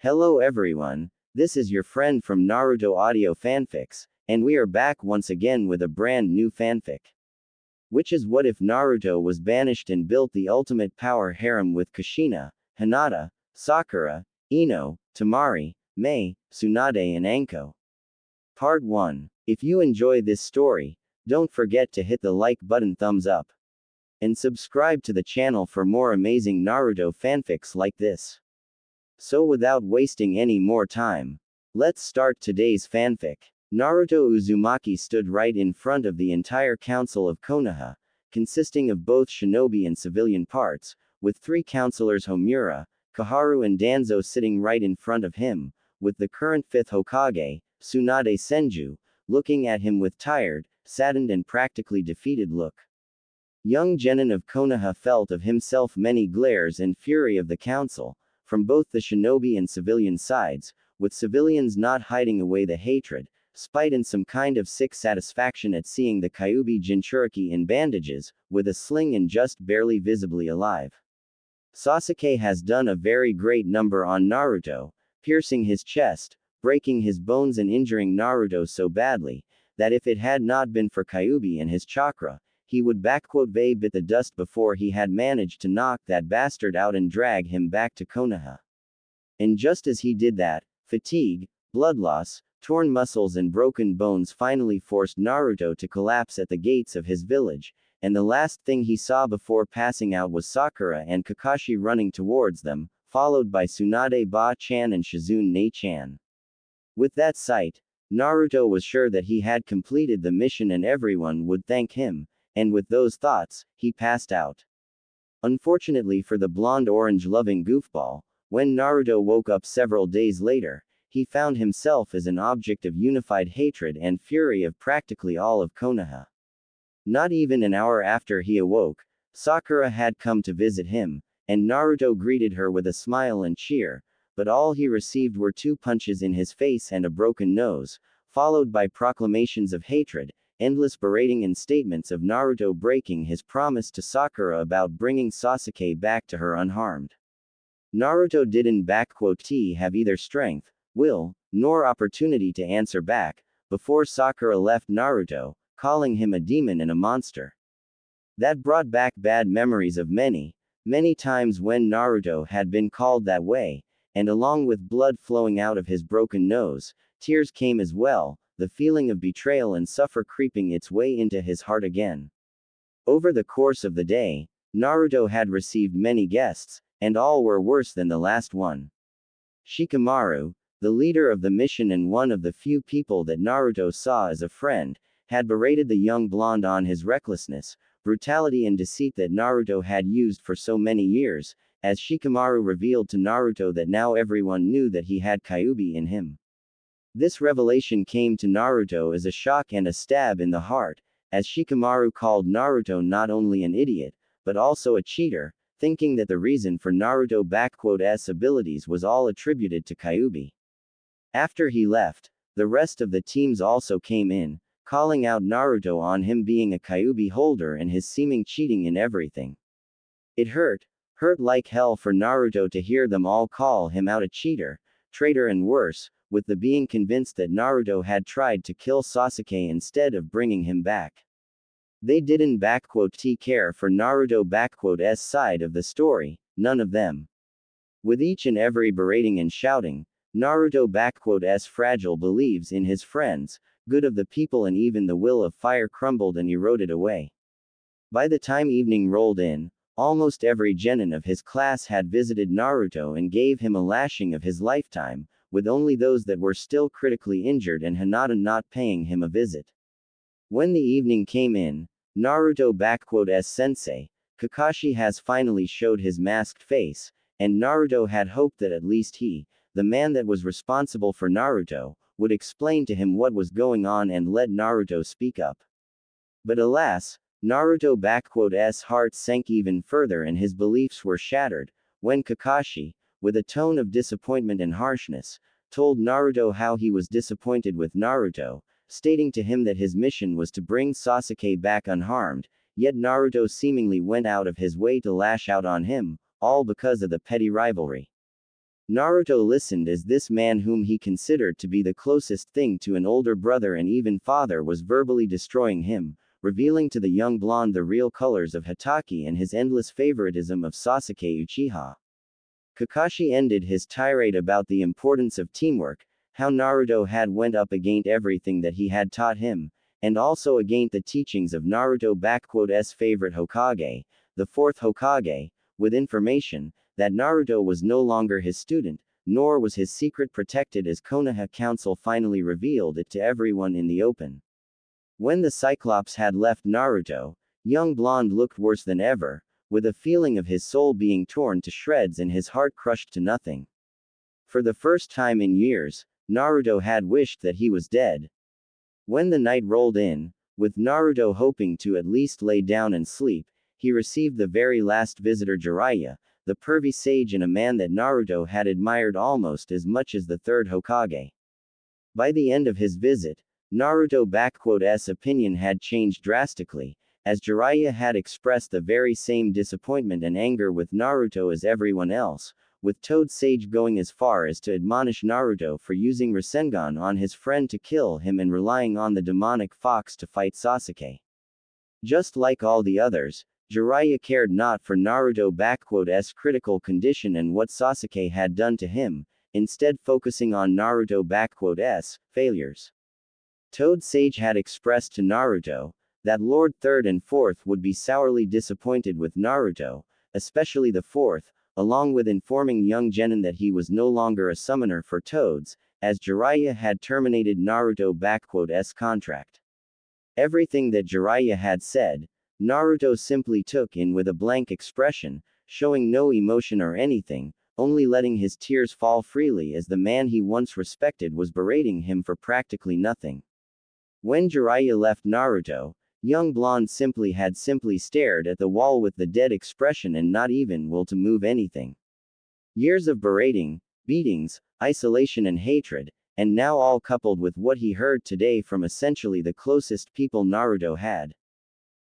Hello everyone, this is your friend from Naruto Audio Fanfics, and we are back once again with a brand new fanfic. Which is what if Naruto was banished and built the ultimate power harem with Kushina, Hinata, Sakura, Ino, Temari, Mei, Tsunade and Anko. Part 1. If you enjoy this story, don't forget to hit the like button, thumbs up, and subscribe to the channel for more amazing Naruto fanfics like this. So without wasting any more time, let's start today's fanfic. Naruto Uzumaki stood right in front of the entire council of Konoha, consisting of both shinobi and civilian parts, with three counselors Homura, Koharu and Danzo sitting right in front of him, with the current fifth Hokage, Tsunade Senju, looking at him with tired, saddened and practically defeated look. Young Genin of Konoha felt of himself many glares and fury of the council, from both the shinobi and civilian sides, with civilians not hiding away the hatred, spite and some kind of sick satisfaction at seeing the Kyuubi Jinchuriki in bandages, with a sling and just barely visibly alive. Sasuke has done a very great number on Naruto, piercing his chest, breaking his bones and injuring Naruto so badly, that if it had not been for Kyuubi and his chakra, he would bit the dust before he had managed to knock that bastard out and drag him back to Konoha. And just as he did that, fatigue, blood loss, torn muscles and broken bones finally forced Naruto to collapse at the gates of his village, and the last thing he saw before passing out was Sakura and Kakashi running towards them, followed by Tsunade Ba-chan and Shizune Ne-chan. With that sight, Naruto was sure that he had completed the mission and everyone would thank him, and with those thoughts, he passed out. Unfortunately for the blonde-orange loving goofball, when Naruto woke up several days later, he found himself as an object of unified hatred and fury of practically all of Konoha. Not even an hour after he awoke, Sakura had come to visit him, and Naruto greeted her with a smile and cheer, but all he received were 2 punches in his face and a broken nose, followed by proclamations of hatred, endless berating and statements of Naruto breaking his promise to Sakura about bringing Sasuke back to her unharmed. Naruto didn't have either strength, will, nor opportunity to answer back, before Sakura left Naruto, calling him a demon and a monster. That brought back bad memories of many times when Naruto had been called that way, and along with blood flowing out of his broken nose, tears came as well, the feeling of betrayal and suffer creeping its way into his heart again. Over the course of the day, Naruto had received many guests, and all were worse than the last one. Shikamaru, the leader of the mission and one of the few people that Naruto saw as a friend, had berated the young blonde on his recklessness, brutality and deceit that Naruto had used for so many years, as Shikamaru revealed to Naruto that now everyone knew that he had Kyuubi in him. This revelation came to Naruto as a shock and a stab in the heart, as Shikamaru called Naruto not only an idiot, but also a cheater, thinking that the reason for Naruto's abilities was all attributed to Kyuubi. After he left, the rest of the teams also came in, calling out Naruto on him being a Kyuubi holder and his seeming cheating in everything. It hurt like hell for Naruto to hear them all call him out a cheater, traitor and worse, with the being convinced that Naruto had tried to kill Sasuke instead of bringing him back. They didn't care for Naruto's side of the story, none of them. With each and every berating and shouting, Naruto's fragile believes in his friends, good of the people and even the will of fire crumbled and eroded away. By the time evening rolled in, almost every genin of his class had visited Naruto and gave him a lashing of his lifetime, with only those that were still critically injured and Hinata not paying him a visit. When the evening came in, Naruto's sensei, Kakashi has finally showed his masked face, and Naruto had hoped that at least he, the man that was responsible for Naruto, would explain to him what was going on and let Naruto speak up. But alas, Naruto's heart sank even further and his beliefs were shattered, when Kakashi, with a tone of disappointment and harshness, told Naruto how he was disappointed with Naruto, stating to him that his mission was to bring Sasuke back unharmed, yet Naruto seemingly went out of his way to lash out on him, all because of the petty rivalry. Naruto listened as this man whom he considered to be the closest thing to an older brother and even father was verbally destroying him, revealing to the young blonde the real colors of Hatake and his endless favoritism of Sasuke Uchiha. Kakashi ended his tirade about the importance of teamwork, how Naruto had went up against everything that he had taught him, and also against the teachings of Naruto's favorite Hokage, the fourth Hokage, with information that Naruto was no longer his student, nor was his secret protected as Konoha Council finally revealed it to everyone in the open. When the Cyclops had left Naruto, young blonde looked worse than ever, with a feeling of his soul being torn to shreds and his heart crushed to nothing. For the first time in years, Naruto had wished that he was dead. When the night rolled in, with Naruto hoping to at least lay down and sleep, he received the very last visitor Jiraiya, the pervy sage and a man that Naruto had admired almost as much as the third Hokage. By the end of his visit, Naruto's opinion had changed drastically, as Jiraiya had expressed the very same disappointment and anger with Naruto as everyone else, with Toad Sage going as far as to admonish Naruto for using Rasengan on his friend to kill him and relying on the demonic fox to fight Sasuke. Just like all the others, Jiraiya cared not for Naruto's critical condition and what Sasuke had done to him, instead focusing on Naruto's failures. Toad Sage had expressed to Naruto that Lord Third and Fourth would be sourly disappointed with Naruto, especially the fourth, along with informing young Genin that he was no longer a summoner for Toads, as Jiraiya had terminated Naruto's contract. Everything that Jiraiya had said, Naruto simply took in with a blank expression, showing no emotion or anything, only letting his tears fall freely as the man he once respected was berating him for practically nothing. When Jiraiya left Naruto, young blonde simply stared at the wall with the dead expression and not even will to move anything. Years of berating, beatings, isolation and hatred, and now all coupled with what he heard today from essentially the closest people Naruto had.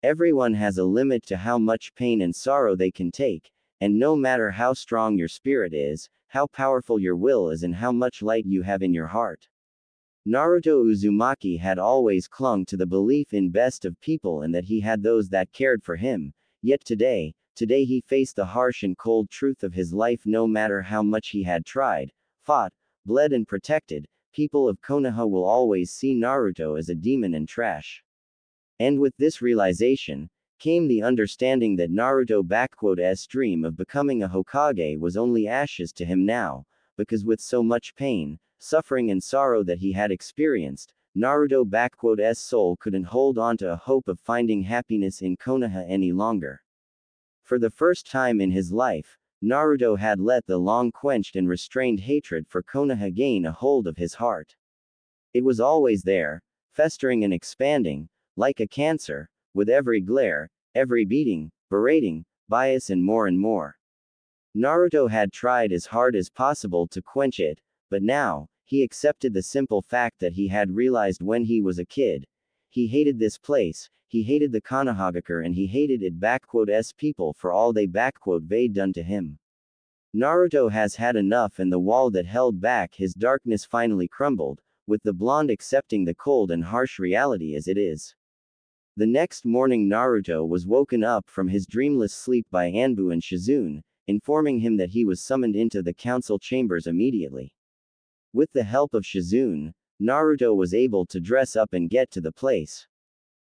Everyone has a limit to how much pain and sorrow they can take, and no matter how strong your spirit is, how powerful your will is and how much light you have in your heart. Naruto Uzumaki had always clung to the belief in best of people and that he had those that cared for him, yet today he faced the harsh and cold truth of his life. No matter how much he had tried, fought, bled and protected, people of Konoha will always see Naruto as a demon and trash. And with this realization, came the understanding that Naruto's dream of becoming a Hokage was only ashes to him now, because with so much pain, suffering and sorrow that he had experienced, Naruto's soul couldn't hold on to a hope of finding happiness in Konoha any longer. For the first time in his life, Naruto had let the long-quenched and restrained hatred for Konoha gain a hold of his heart. It was always there, festering and expanding, like a cancer, with every glare, every beating, berating, bias and more. Naruto had tried as hard as possible to quench it, but now, he accepted the simple fact that he had realized when he was a kid. He hated this place, he hated the Konohagakure and he hated its people for all they'd done to him. Naruto has had enough and the wall that held back his darkness finally crumbled, with the blonde accepting the cold and harsh reality as it is. The next morning Naruto was woken up from his dreamless sleep by Anbu and Shizune, informing him that he was summoned into the council chambers immediately. With the help of Shizune, Naruto was able to dress up and get to the place.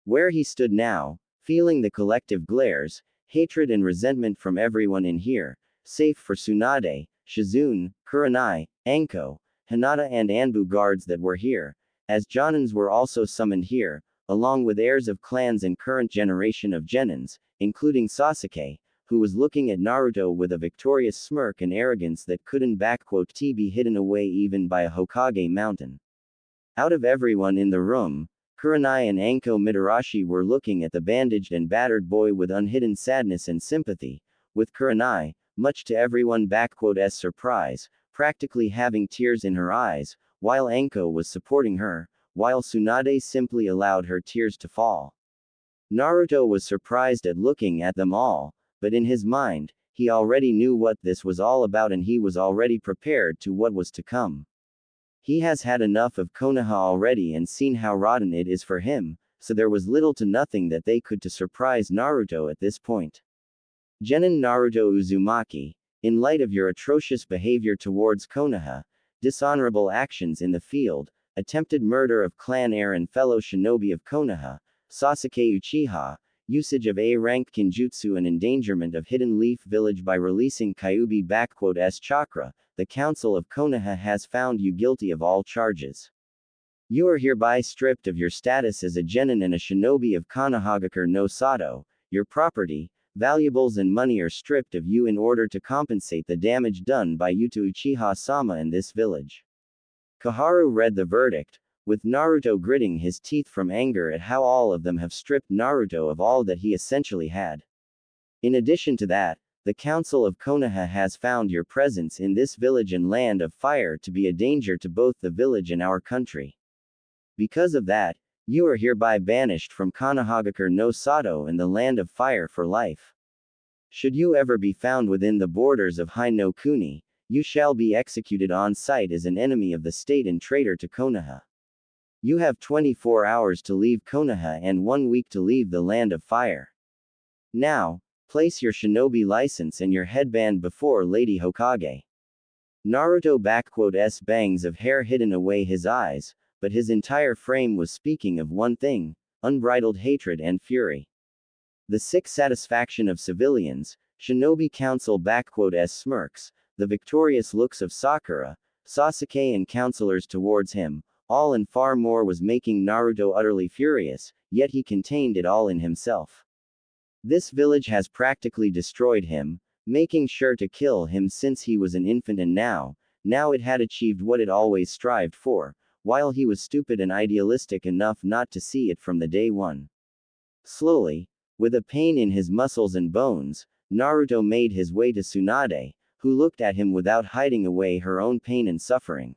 Where he stood now, feeling the collective glares, hatred and resentment from everyone in here, save for Tsunade, Shizune, Kurenai, Anko, Hinata and Anbu guards that were here, as Jonins were also summoned here, along with heirs of clans and current generation of Genins, including Sasuke, who was looking at Naruto with a victorious smirk and arrogance that couldn't be hidden away even by a Hokage mountain. Out of everyone in the room, Kurenai and Anko Mitarashi were looking at the bandaged and battered boy with unhidden sadness and sympathy, with Kurenai, much to everyone's surprise, practically having tears in her eyes, while Anko was supporting her, while Tsunade simply allowed her tears to fall. Naruto was surprised at looking at them all, but in his mind, he already knew what this was all about and he was already prepared to what was to come. He has had enough of Konoha already and seen how rotten it is for him, so there was little to nothing that they could to surprise Naruto at this point. Genin Naruto Uzumaki, in light of your atrocious behavior towards Konoha, dishonorable actions in the field, attempted murder of clan heir and fellow shinobi of Konoha, Sasuke Uchiha, usage of A-rank Kinjutsu and endangerment of Hidden Leaf Village by releasing Kyuubi chakra, the Council of Konoha has found you guilty of all charges. You are hereby stripped of your status as a genin and a shinobi of Konohagakure no Sato. Your property, valuables and money are stripped of you in order to compensate the damage done by you to Uchiha-sama in this village. Koharu read the verdict, with Naruto gritting his teeth from anger at how all of them have stripped Naruto of all that he essentially had. In addition to that, the Council of Konoha has found your presence in this village and land of fire to be a danger to both the village and our country. Because of that, you are hereby banished from Konohagakure no Sato in the land of fire for life. Should you ever be found within the borders of Hai no Kuni, you shall be executed on sight as an enemy of the state and traitor to Konoha. You have 24 hours to leave Konoha and 1 week to leave the land of fire. Now, place your shinobi license and your headband before Lady Hokage. Naruto bangs of hair hidden away his eyes, but his entire frame was speaking of one thing, unbridled hatred and fury. The sick satisfaction of civilians, Shinobi Council smirks, the victorious looks of Sakura, Sasuke and counselors towards him, all and far more was making Naruto utterly furious, yet he contained it all in himself. This village has practically destroyed him, making sure to kill him since he was an infant and now it had achieved what it always strived for, while he was stupid and idealistic enough not to see it from the day one. Slowly, with a pain in his muscles and bones, Naruto made his way to Tsunade, who looked at him without hiding away her own pain and suffering.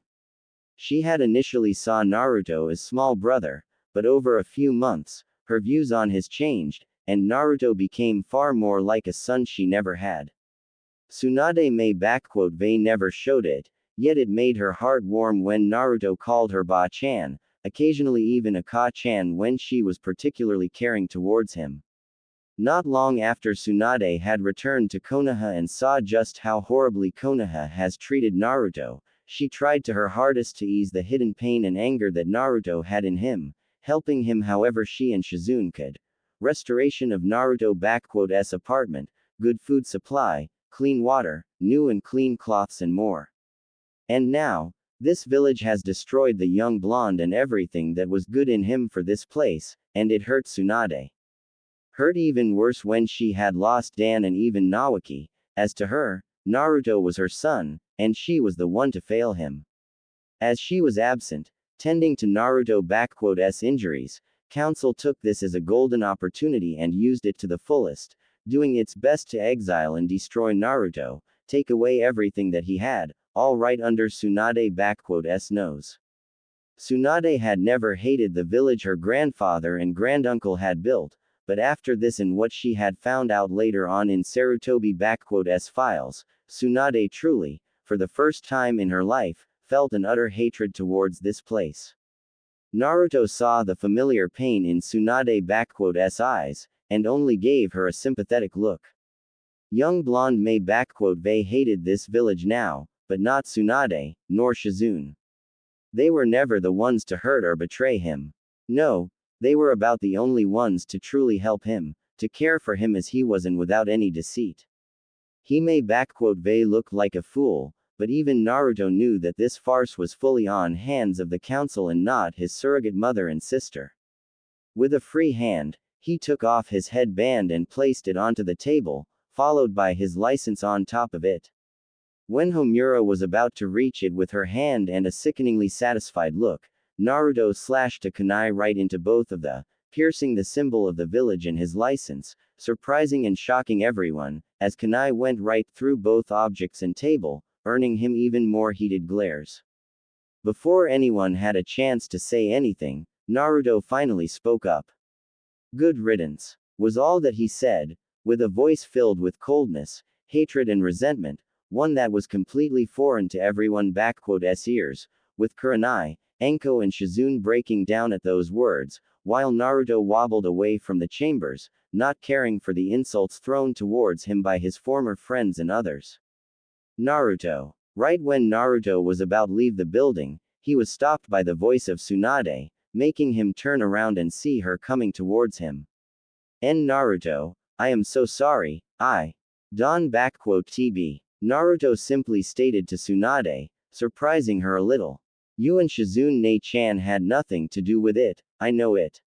She had initially saw Naruto as small brother, but over a few months, her views on his changed, and Naruto became far more like a son she never had. Tsunade may never showed it, yet it made her heart warm when Naruto called her Ba-chan, occasionally even Aka-chan when she was particularly caring towards him. Not long after Tsunade had returned to Konoha and saw just how horribly Konoha has treated Naruto, she tried to her hardest to ease the hidden pain and anger that Naruto had in him, helping him however she and Shizune could. Restoration of Naruto apartment, good food supply, clean water, new and clean cloths and more. And now, this village has destroyed the young blonde and everything that was good in him for this place, and it hurt Tsunade. Hurt even worse when she had lost Dan and even Nawaki. As to her, Naruto was her son, and she was the one to fail him. As she was absent, tending to Naruto injuries, Council took this as a golden opportunity and used it to the fullest, doing its best to exile and destroy Naruto, take away everything that he had, all right under Tsunade's nose. Tsunade had never hated the village her grandfather and granduncle had built, but after this and what she had found out later on in Sarutobi files, Tsunade truly, for the first time in her life, felt an utter hatred towards this place. Naruto saw the familiar pain in Tsunade's eyes, and only gave her a sympathetic look. Young blonde May hated this village now, but not Tsunade, nor Shizune. They were never the ones to hurt or betray him. No, they were about the only ones to truly help him, to care for him as he was and without any deceit. He may look like a fool, but even Naruto knew that this farce was fully on hands of the council and not his surrogate mother and sister. With a free hand, he took off his headband and placed it onto the table, followed by his license on top of it. When Homura was about to reach it with her hand and a sickeningly satisfied look, Naruto slashed a kunai right into both of the, piercing the symbol of the village and his license, surprising and shocking everyone, as kunai went right through both objects and table, earning him even more heated glares. Before anyone had a chance to say anything, Naruto finally spoke up. Good riddance, was all that he said, with a voice filled with coldness, hatred and resentment, one that was completely foreign to everyone's ears, with Kurenai, Enko and Shizune breaking down at those words, while Naruto wobbled away from the chambers, not caring for the insults thrown towards him by his former friends and others. Naruto. Right when Naruto was about to leave the building, he was stopped by the voice of Tsunade, making him turn around and see her coming towards him. Naruto, I am so sorry, TB. Naruto simply stated to Tsunade, surprising her a little. You and Shizune Nei-chan had nothing to do with it, I know it.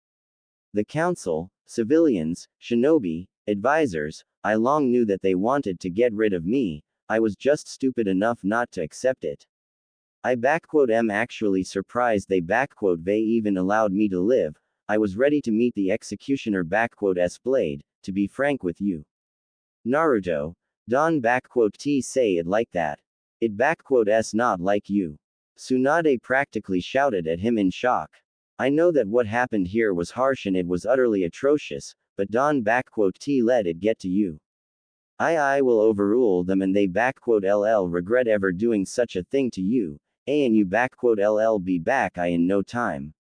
The council, civilians, shinobi, advisors, I long knew that they wanted to get rid of me, I was just stupid enough not to accept it. am actually surprised they even allowed me to live, I was ready to meet the executioner S blade, to be frank with you. Naruto, don't say it like that. It s not like you. Tsunade practically shouted at him in shock. I know that what happened here was harsh and it was utterly atrocious, but don't let it get to you. I will overrule them and they regret ever doing such a thing to you, and you be back in no time.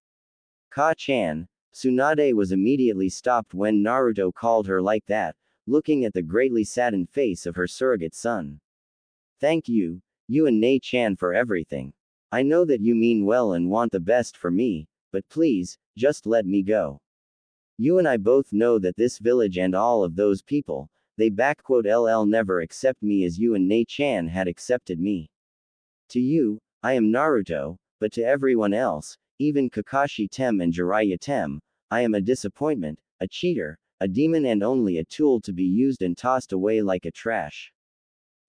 Ka-chan, Tsunade was immediately stopped when Naruto called her like that, looking at the greatly saddened face of her surrogate son. Thank you, you and Nei-chan for everything. I know that you mean well and want the best for me, but please, just let me go. You and I both know that this village and all of those people, they never accept me as you and Nei-chan had accepted me. To you, I am Naruto, but to everyone else, even Kakashi Tem and Jiraiya Tem, I am a disappointment, a cheater, a demon and only a tool to be used and tossed away like a trash.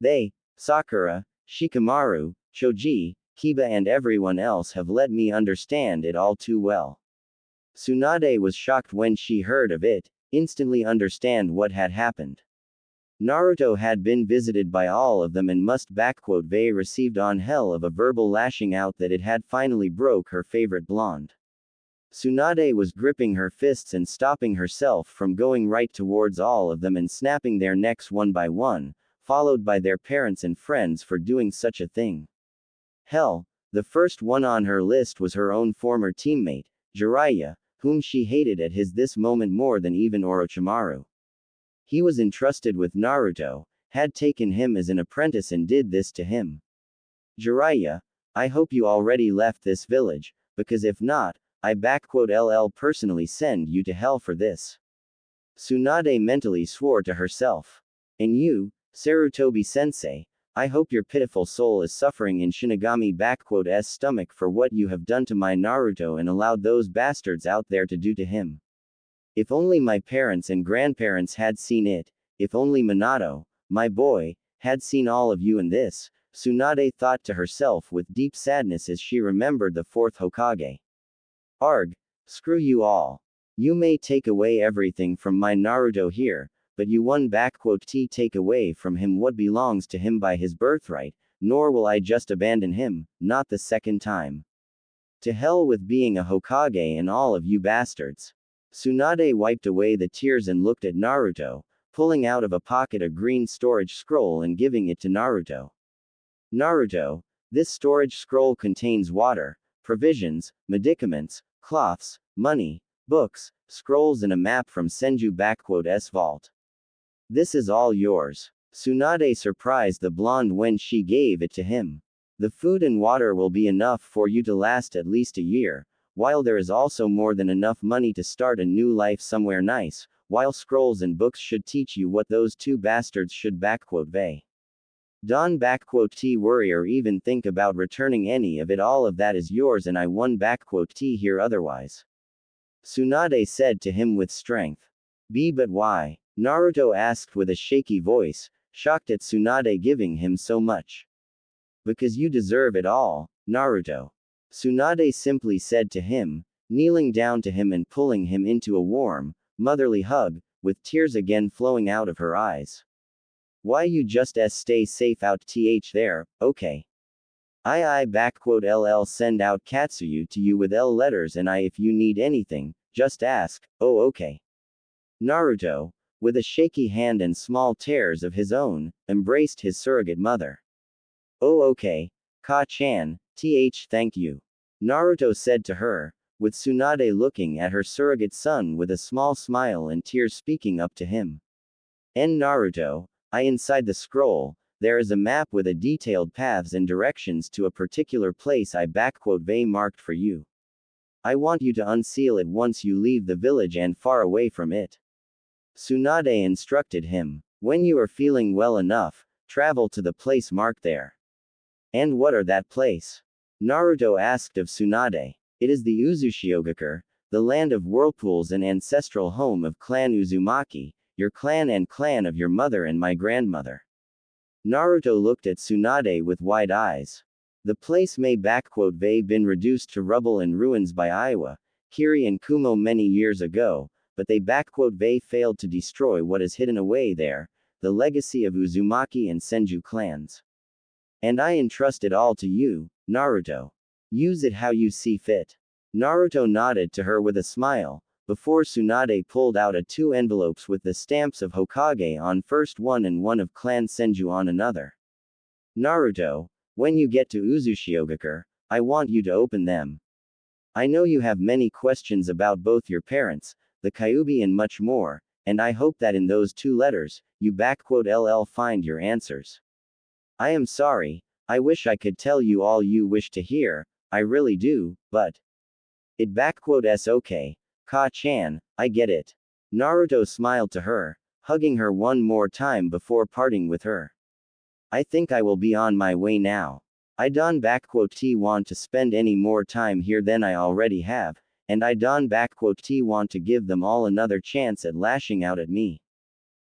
They, Sakura, Shikamaru, Choji, Kiba and everyone else have let me understand it all too well. Tsunade was shocked when she heard of it, instantly understand what had happened. Naruto had been visited by all of them and must received on hell of a verbal lashing out that it had finally broke her favorite blonde. Tsunade was gripping her fists and stopping herself from going right towards all of them and snapping their necks one by one, followed by their parents and friends for doing such a thing. Hell, the first one on her list was her own former teammate, Jiraiya, whom she hated at this moment more than even Orochimaru. He was entrusted with Naruto, had taken him as an apprentice and did this to him. Jiraiya, I hope you already left this village, because if not, I personally send you to hell for this. Tsunade mentally swore to herself. And you, Sarutobi-sensei, I hope your pitiful soul is suffering in Shinigami-s stomach for what you have done to my Naruto and allowed those bastards out there to do to him. If only my parents and grandparents had seen it, if only Minato, my boy, had seen all of you in this, Tsunade thought to herself with deep sadness as she remembered the fourth Hokage. Arg, screw you all. You may take away everything from my Naruto here, but you won't take away from him what belongs to him by his birthright, nor will I just abandon him, not the second time. To hell with being a Hokage and all of you bastards. Tsunade wiped away the tears and looked at Naruto, pulling out of a pocket a green storage scroll and giving it to Naruto. Naruto, this storage scroll contains water, provisions, medicaments, cloths, money, books, scrolls and a map from Senju-s vault. This is all yours. Tsunade surprised the blonde when she gave it to him. The food and water will be enough for you to last at least a year, while there is also more than enough money to start a new life somewhere nice, while scrolls and books should teach you what those two bastards should they. Don't worry or even think about returning any of it, all of that is yours and I won't here otherwise. Tsunade said to him with strength. But why? Naruto asked with a shaky voice, shocked at Tsunade giving him so much. Because you deserve it all, Naruto. Tsunade simply said to him, kneeling down to him and pulling him into a warm, motherly hug, with tears again flowing out of her eyes. Why you just stay safe out there, okay? LL send out Katsuyu to you with L letters and if you need anything, just ask, oh okay. Naruto, with a shaky hand and small tears of his own, embraced his surrogate mother. Oh okay, Ka-chan, thank you. Naruto said to her, with Tsunade looking at her surrogate son with a small smile and tears speaking up to him. Naruto, inside the scroll, there is a map with a detailed paths and directions to a particular place I marked for you. I want you to unseal it once you leave the village and far away from it. Tsunade instructed him. When you are feeling well enough, travel to the place marked there. And what are that place? Naruto asked of Tsunade. It is the Uzushiogakure, the land of whirlpools and ancestral home of clan Uzumaki, your clan and clan of your mother and my grandmother. Naruto looked at Tsunade with wide eyes. The place may been reduced to rubble and ruins by Aiwa, Kiri and Kumo many years ago, but they failed to destroy what is hidden away there, the legacy of Uzumaki and Senju clans. And I entrust it all to you, Naruto. Use it how you see fit. Naruto nodded to her with a smile, before Tsunade pulled out 2 envelopes with the stamps of Hokage on first one and one of Clan Senju on another. Naruto, when you get to Uzushiogakure, I want you to open them. I know you have many questions about both your parents, the Kyuubi and much more, and I hope that in those 2 letters, you find your answers. I am sorry, I wish I could tell you all you wish to hear, I really do, but it's okay, Ka-chan, I get it. Naruto smiled to her, hugging her one more time before parting with her. I think I will be on my way now. I don't want to spend any more time here than I already have, and I don't want to give them all another chance at lashing out at me.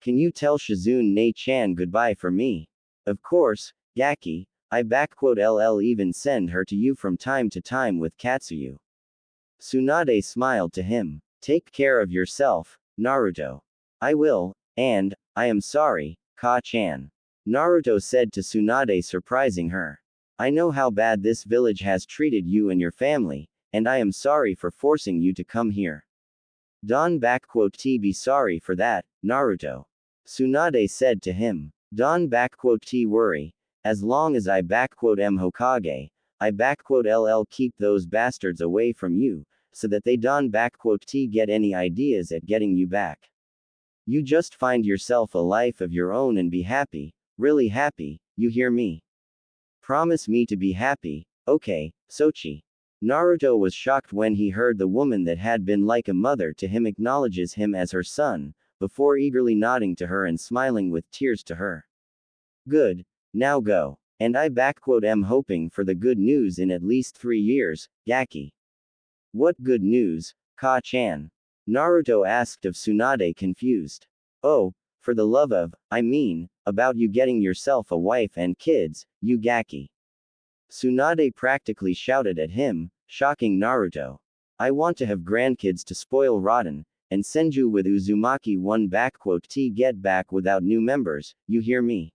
Can you tell Shizune-chan goodbye for me? Of course, Gaki, I even send her to you from time to time with Katsuyu. Tsunade smiled to him. Take care of yourself, Naruto. I will, and, I am sorry, Ka-chan. Naruto said to Tsunade, surprising her. I know how bad this village has treated you and your family, and I am sorry for forcing you to come here. Don't be sorry for that, Naruto. Tsunade said to him. Don't worry. As long as I am Hokage, I keep those bastards away from you, so that they don't get any ideas at getting you back. You just find yourself a life of your own and be happy, really happy, you hear me? Promise me to be happy, okay, Sochi. Naruto was shocked when he heard the woman that had been like a mother to him acknowledges him as her son, before eagerly nodding to her and smiling with tears to her. Good. Now go. And I am hoping for the good news in at least 3 years, Gaki. What good news, Ka-chan? Naruto asked of Tsunade confused. Oh, for the love of, about you getting yourself a wife and kids, you Gaki. Tsunade practically shouted at him, shocking Naruto. I want to have grandkids to spoil rotten, and Senju with Uzumaki one get back without new members, you hear me?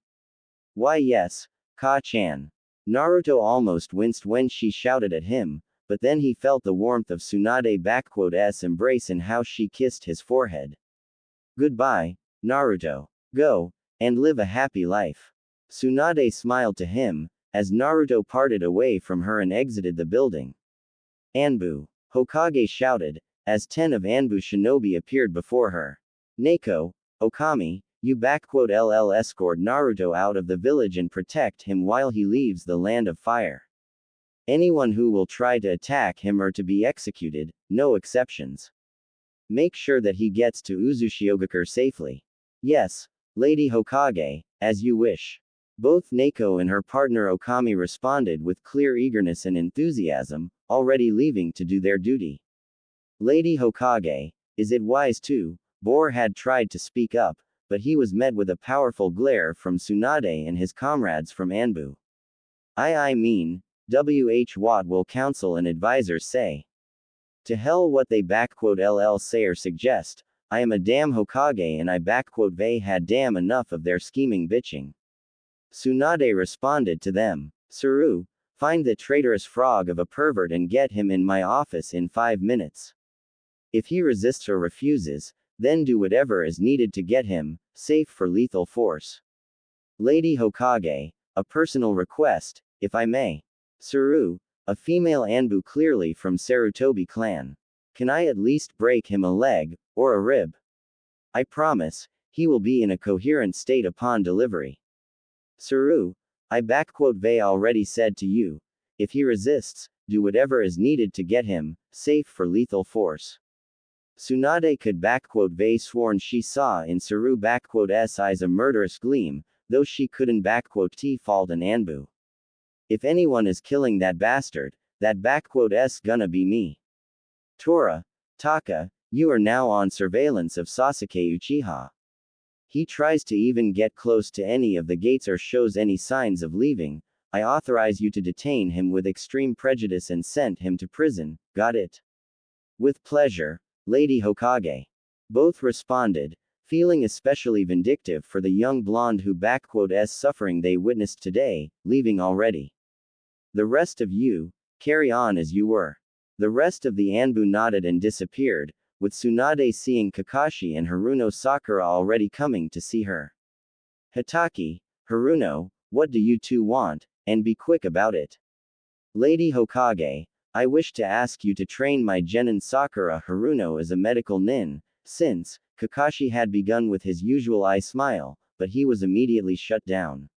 Why yes, Ka-chan. Naruto almost winced when she shouted at him, but then he felt the warmth of Tsunade's embrace and how she kissed his forehead. Goodbye, Naruto. Go, and live a happy life. Tsunade smiled to him, as Naruto parted away from her and exited the building. Anbu. Hokage shouted, as 10 of Anbu shinobi appeared before her. Neko, Okami, you escort Naruto out of the village and protect him while he leaves the land of fire. Anyone who will try to attack him are to be executed, no exceptions. Make sure that he gets to Uzushiogakure safely. Yes, Lady Hokage, as you wish. Both Neko and her partner Okami responded with clear eagerness and enthusiasm, already leaving to do their duty. Lady Hokage, is it wise to? Bor had tried to speak up, but he was met with a powerful glare from Tsunade and his comrades from Anbu. What will counsel and advisors say? To hell what they say or suggest, I am a damn Hokage and I they had damn enough of their scheming bitching. Tsunade responded to them. Suru, find the traitorous frog of a pervert and get him in my office in 5 minutes. If he resists or refuses, Then do whatever is needed to get him safe for lethal force. Lady Hokage, a personal request, if I may. Saru, a female Anbu clearly from Sarutobi clan. Can I at least break him a leg, or a rib? I promise, he will be in a coherent state upon delivery. Saru, I Vei already said to you, if he resists, do whatever is needed to get him safe for lethal force. Tsunade could Vei sworn she saw in Saru's eyes a murderous gleam, though she couldn't T fault an Anbu. If anyone is killing that bastard, that S gonna be me. Tora, Taka, you are now on surveillance of Sasuke Uchiha. He tries to even get close to any of the gates or shows any signs of leaving, I authorize you to detain him with extreme prejudice and send him to prison, got it? With pleasure, Lady Hokage. Both responded, feeling especially vindictive for the young blonde who suffering they witnessed today, leaving already. The rest of you, carry on as you were. The rest of the Anbu nodded and disappeared, with Tsunade seeing Kakashi and Haruno Sakura already coming to see her. Hitaki, Haruno, what do you two want, and be quick about it. Lady Hokage, I wish to ask you to train my genin Sakura Haruno as a medical nin, since, Kakashi had begun with his usual eye smile, but he was immediately shut down.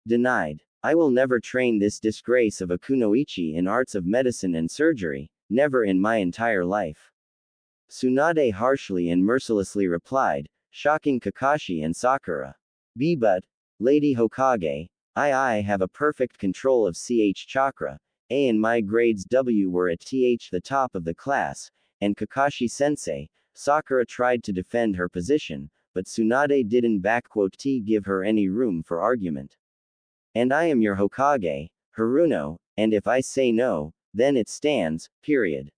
Denied. I will never train this disgrace of a kunoichi in arts of medicine and surgery, never in my entire life. Tsunade harshly and mercilessly replied, shocking Kakashi and Sakura. But, Lady Hokage, I have a perfect control of CH chakra, A and my grades W were at the top of the class, and Kakashi-sensei, Sakura tried to defend her position, but Tsunade didn't give her any room for argument. And I am your Hokage, Haruno, and if I say no, then it stands, period.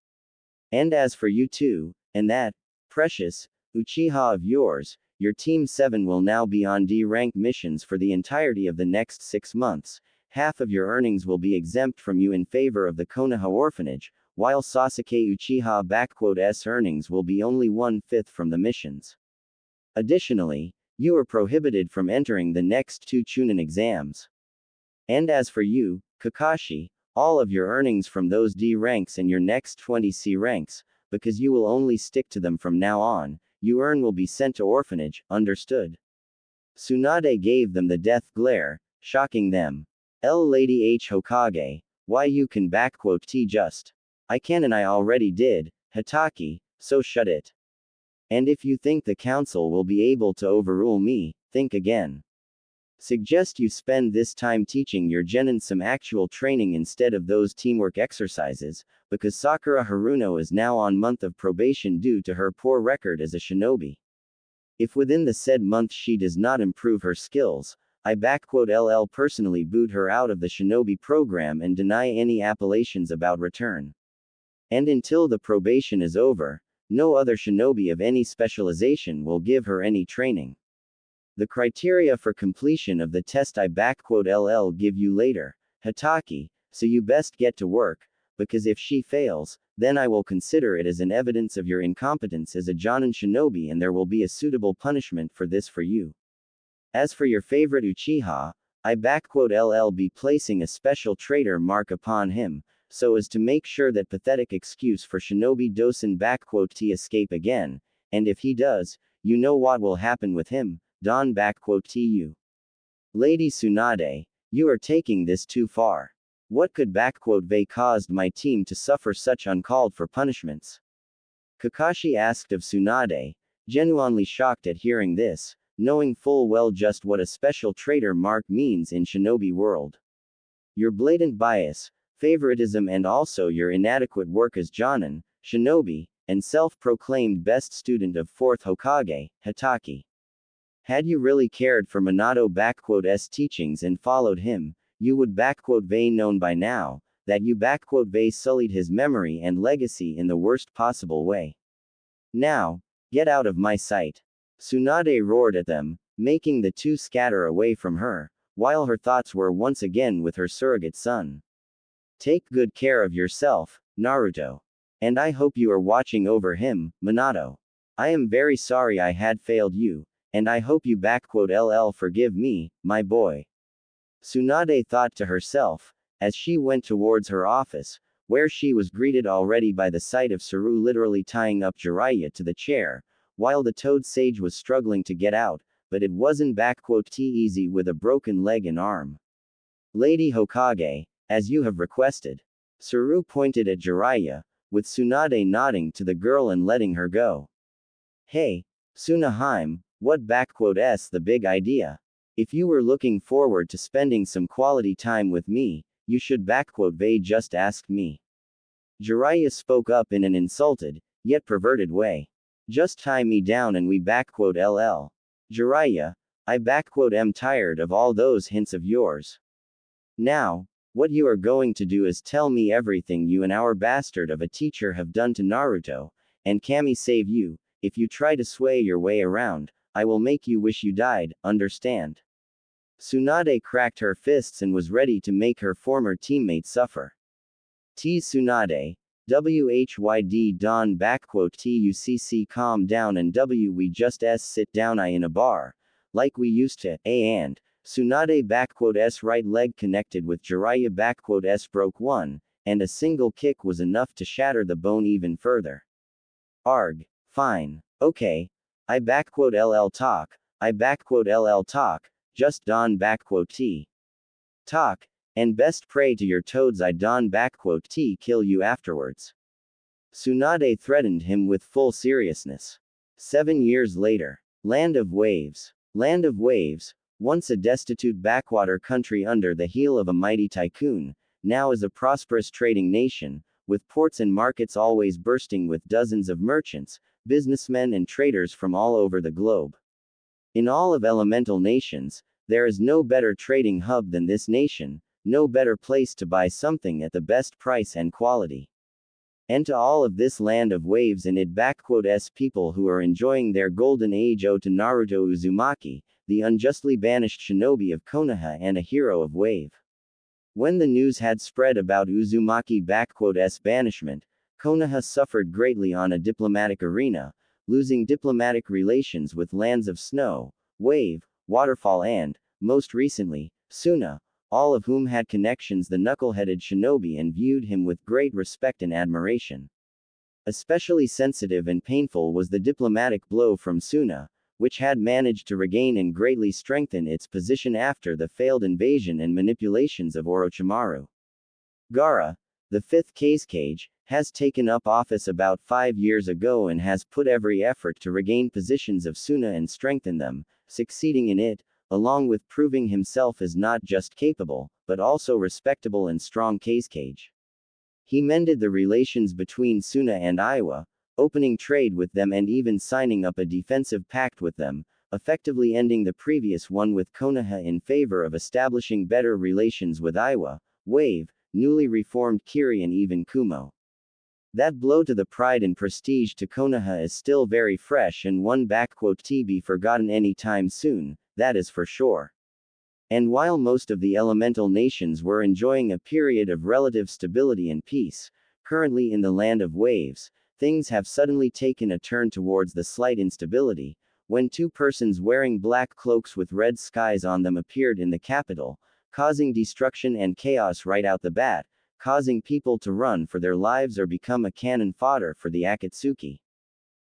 And as for you two, and that precious Uchiha of yours, your Team 7 will now be on D-rank missions for the entirety of the next 6 months. Half of your earnings will be exempt from you in favor of the Konoha orphanage, while Sasuke Uchiha's earnings will be only 1/5 from the missions. Additionally, you are prohibited from entering the next 2 Chunin exams. And as for you, Kakashi, all of your earnings from those D ranks and your next 20 C ranks, because you will only stick to them from now on, you earn will be sent to orphanage, understood? Tsunade gave them the death glare, shocking them. Lady H Hokage, why you can just. I can and I already did, Hitaki, so shut it. And if you think the council will be able to overrule me, think again. Suggest you spend this time teaching your genin some actual training instead of those teamwork exercises, because Sakura Haruno is now on month of probation due to her poor record as a shinobi. If within the said month she does not improve her skills, I personally boot her out of the shinobi program and deny any appellations about return. And until the probation is over, no other shinobi of any specialization will give her any training. The criteria for completion of the test I give you later, Hitaki, so you best get to work, because if she fails, then I will consider it as an evidence of your incompetence as a Jonin shinobi and there will be a suitable punishment for this for you. As for your favorite Uchiha, I be placing a special traitor mark upon him, so as to make sure that pathetic excuse for shinobi dosen escape again, and if he does, you know what will happen with him, Don you. Lady Tsunade, you are taking this too far. What could Vei caused my team to suffer such uncalled for punishments? Kakashi asked of Tsunade, genuinely shocked at hearing this, knowing full well just what a special traitor mark means in shinobi world. Your blatant bias, favoritism and also your inadequate work as Jonin, shinobi, and self-proclaimed best student of 4th Hokage, Hitaki. Had you really cared for Minato's teachings and followed him, you would Vei known by now, that you Vei sullied his memory and legacy in the worst possible way. Now, get out of my sight. Tsunade roared at them, making the two scatter away from her, while her thoughts were once again with her surrogate son. Take good care of yourself, Naruto. And I hope you are watching over him, Minato. I am very sorry I had failed you, and I hope you LL forgive me, my boy. Tsunade thought to herself, as she went towards her office, where she was greeted already by the sight of Saru literally tying up Jiraiya to the chair, while the Toad Sage was struggling to get out, but it wasn't easy with a broken leg and arm. Lady Hokage, as you have requested. Saru pointed at Jiraiya, with Tsunade nodding to the girl and letting her go. Hey, Tsunaheim, what s the big idea? If you were looking forward to spending some quality time with me, you should they just asked me. Jiraiya spoke up in an insulted, yet perverted way. Just tie me down and we LL. Jiraiya, I am tired of all those hints of yours. Now, what you are going to do is tell me everything you and our bastard of a teacher have done to Naruto, and Kami save you. If you try to sway your way around, I will make you wish you died, understand? Tsunade cracked her fists and was ready to make her former teammate suffer. Tease Tsunade. WHYD Don TUCC calm down and we just sit down in a bar, like we used to, and Tsunade S right leg connected with Jiraiya S broke one, and a single kick was enough to shatter the bone even further. Arg. Fine. Okay. I LL talk. I LL talk. Just Don T. Talk. And best pray to your toads I Don T kill you afterwards. Tsunade threatened him with full seriousness. 7 years later. Land of Waves. Land of Waves, once a destitute backwater country under the heel of a mighty tycoon, now is a prosperous trading nation, with ports and markets always bursting with dozens of merchants, businessmen and traders from all over the globe. In all of elemental nations, there is no better trading hub than this nation, no better place to buy something at the best price and quality. And to all of this land of waves and s people who are enjoying their golden age owe to Naruto Uzumaki, the unjustly banished shinobi of Konoha and a hero of wave. When the news had spread about Uzumaki s banishment, Konoha suffered greatly on a diplomatic arena, losing diplomatic relations with lands of snow, wave, waterfall and, most recently, Suna, all of whom had connections the knuckle-headed shinobi and viewed him with great respect and admiration. Especially sensitive and painful was the diplomatic blow from Suna, which had managed to regain and greatly strengthen its position after the failed invasion and manipulations of Orochimaru. Gaara, the fifth Kazekage, has taken up office about 5 years ago and has put every effort to regain positions of Suna and strengthen them, succeeding in it, along with proving himself as not just capable, but also respectable and strong Kazekage. He mended the relations between Suna and Iwa, opening trade with them and even signing up a defensive pact with them, effectively ending the previous one with Konoha in favor of establishing better relations with Iwa, Wave, newly reformed Kiri and even Kumo. That blow to the pride and prestige to Konoha is still very fresh and won't be forgotten anytime soon, that is for sure. And while most of the elemental nations were enjoying a period of relative stability and peace, currently in the land of waves, things have suddenly taken a turn towards the slight instability, when 2 persons wearing black cloaks with red skies on them appeared in the capital, causing destruction and chaos right out the bat, causing people to run for their lives or become a cannon fodder for the Akatsuki.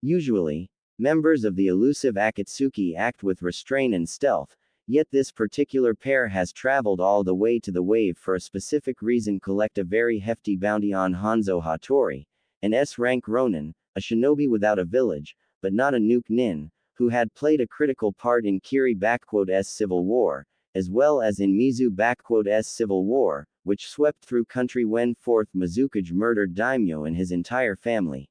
Usually, members of the elusive Akatsuki act with restraint and stealth, yet this particular pair has traveled all the way to the wave for a specific reason: collect a very hefty bounty on Hanzo Hattori, an S-rank Ronin, a shinobi without a village, but not a nuke nin, who had played a critical part in Kiri-s civil war, as well as in Mizu-s civil war, which swept through country when 4th Mizukage murdered Daimyo and his entire family.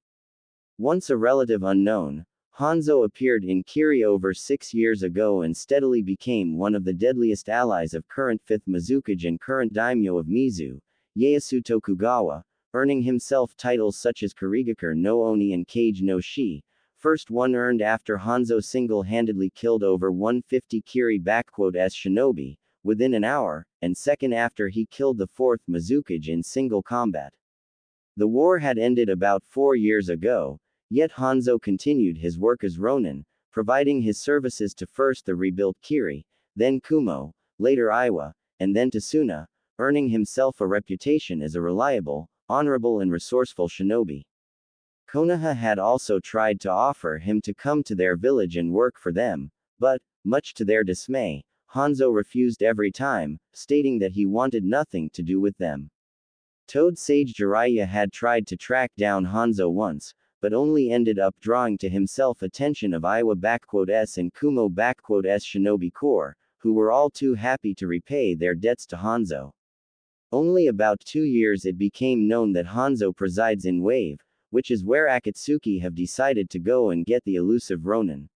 Once a relative unknown, Hanzo appeared in Kiri over 6 years ago and steadily became one of the deadliest allies of current 5th Mizukage and current daimyo of Mizu, Ieyasu Tokugawa, earning himself titles such as Kirigakur no Oni and Kage no Shi, first one earned after Hanzo single-handedly killed over 150 Kiri-s shinobi, within an hour, and second after he killed the 4th Mizukage in single combat. The war had ended about 4 years ago, Yet Hanzo continued his work as Ronin, providing his services to first the rebuilt Kiri, then Kumo, later Iwa, and then Tasuna, earning himself a reputation as a reliable, honorable and resourceful shinobi. Konoha had also tried to offer him to come to their village and work for them, but, much to their dismay, Hanzo refused every time, stating that he wanted nothing to do with them. Toad Sage Jiraiya had tried to track down Hanzo once, but only ended up drawing to himself attention of Iwa-S and Kumo-S Shinobi Corps, who were all too happy to repay their debts to Hanzo. Only about 2 years it became known that Hanzo presides in Wave, which is where Akatsuki have decided to go and get the elusive Ronin.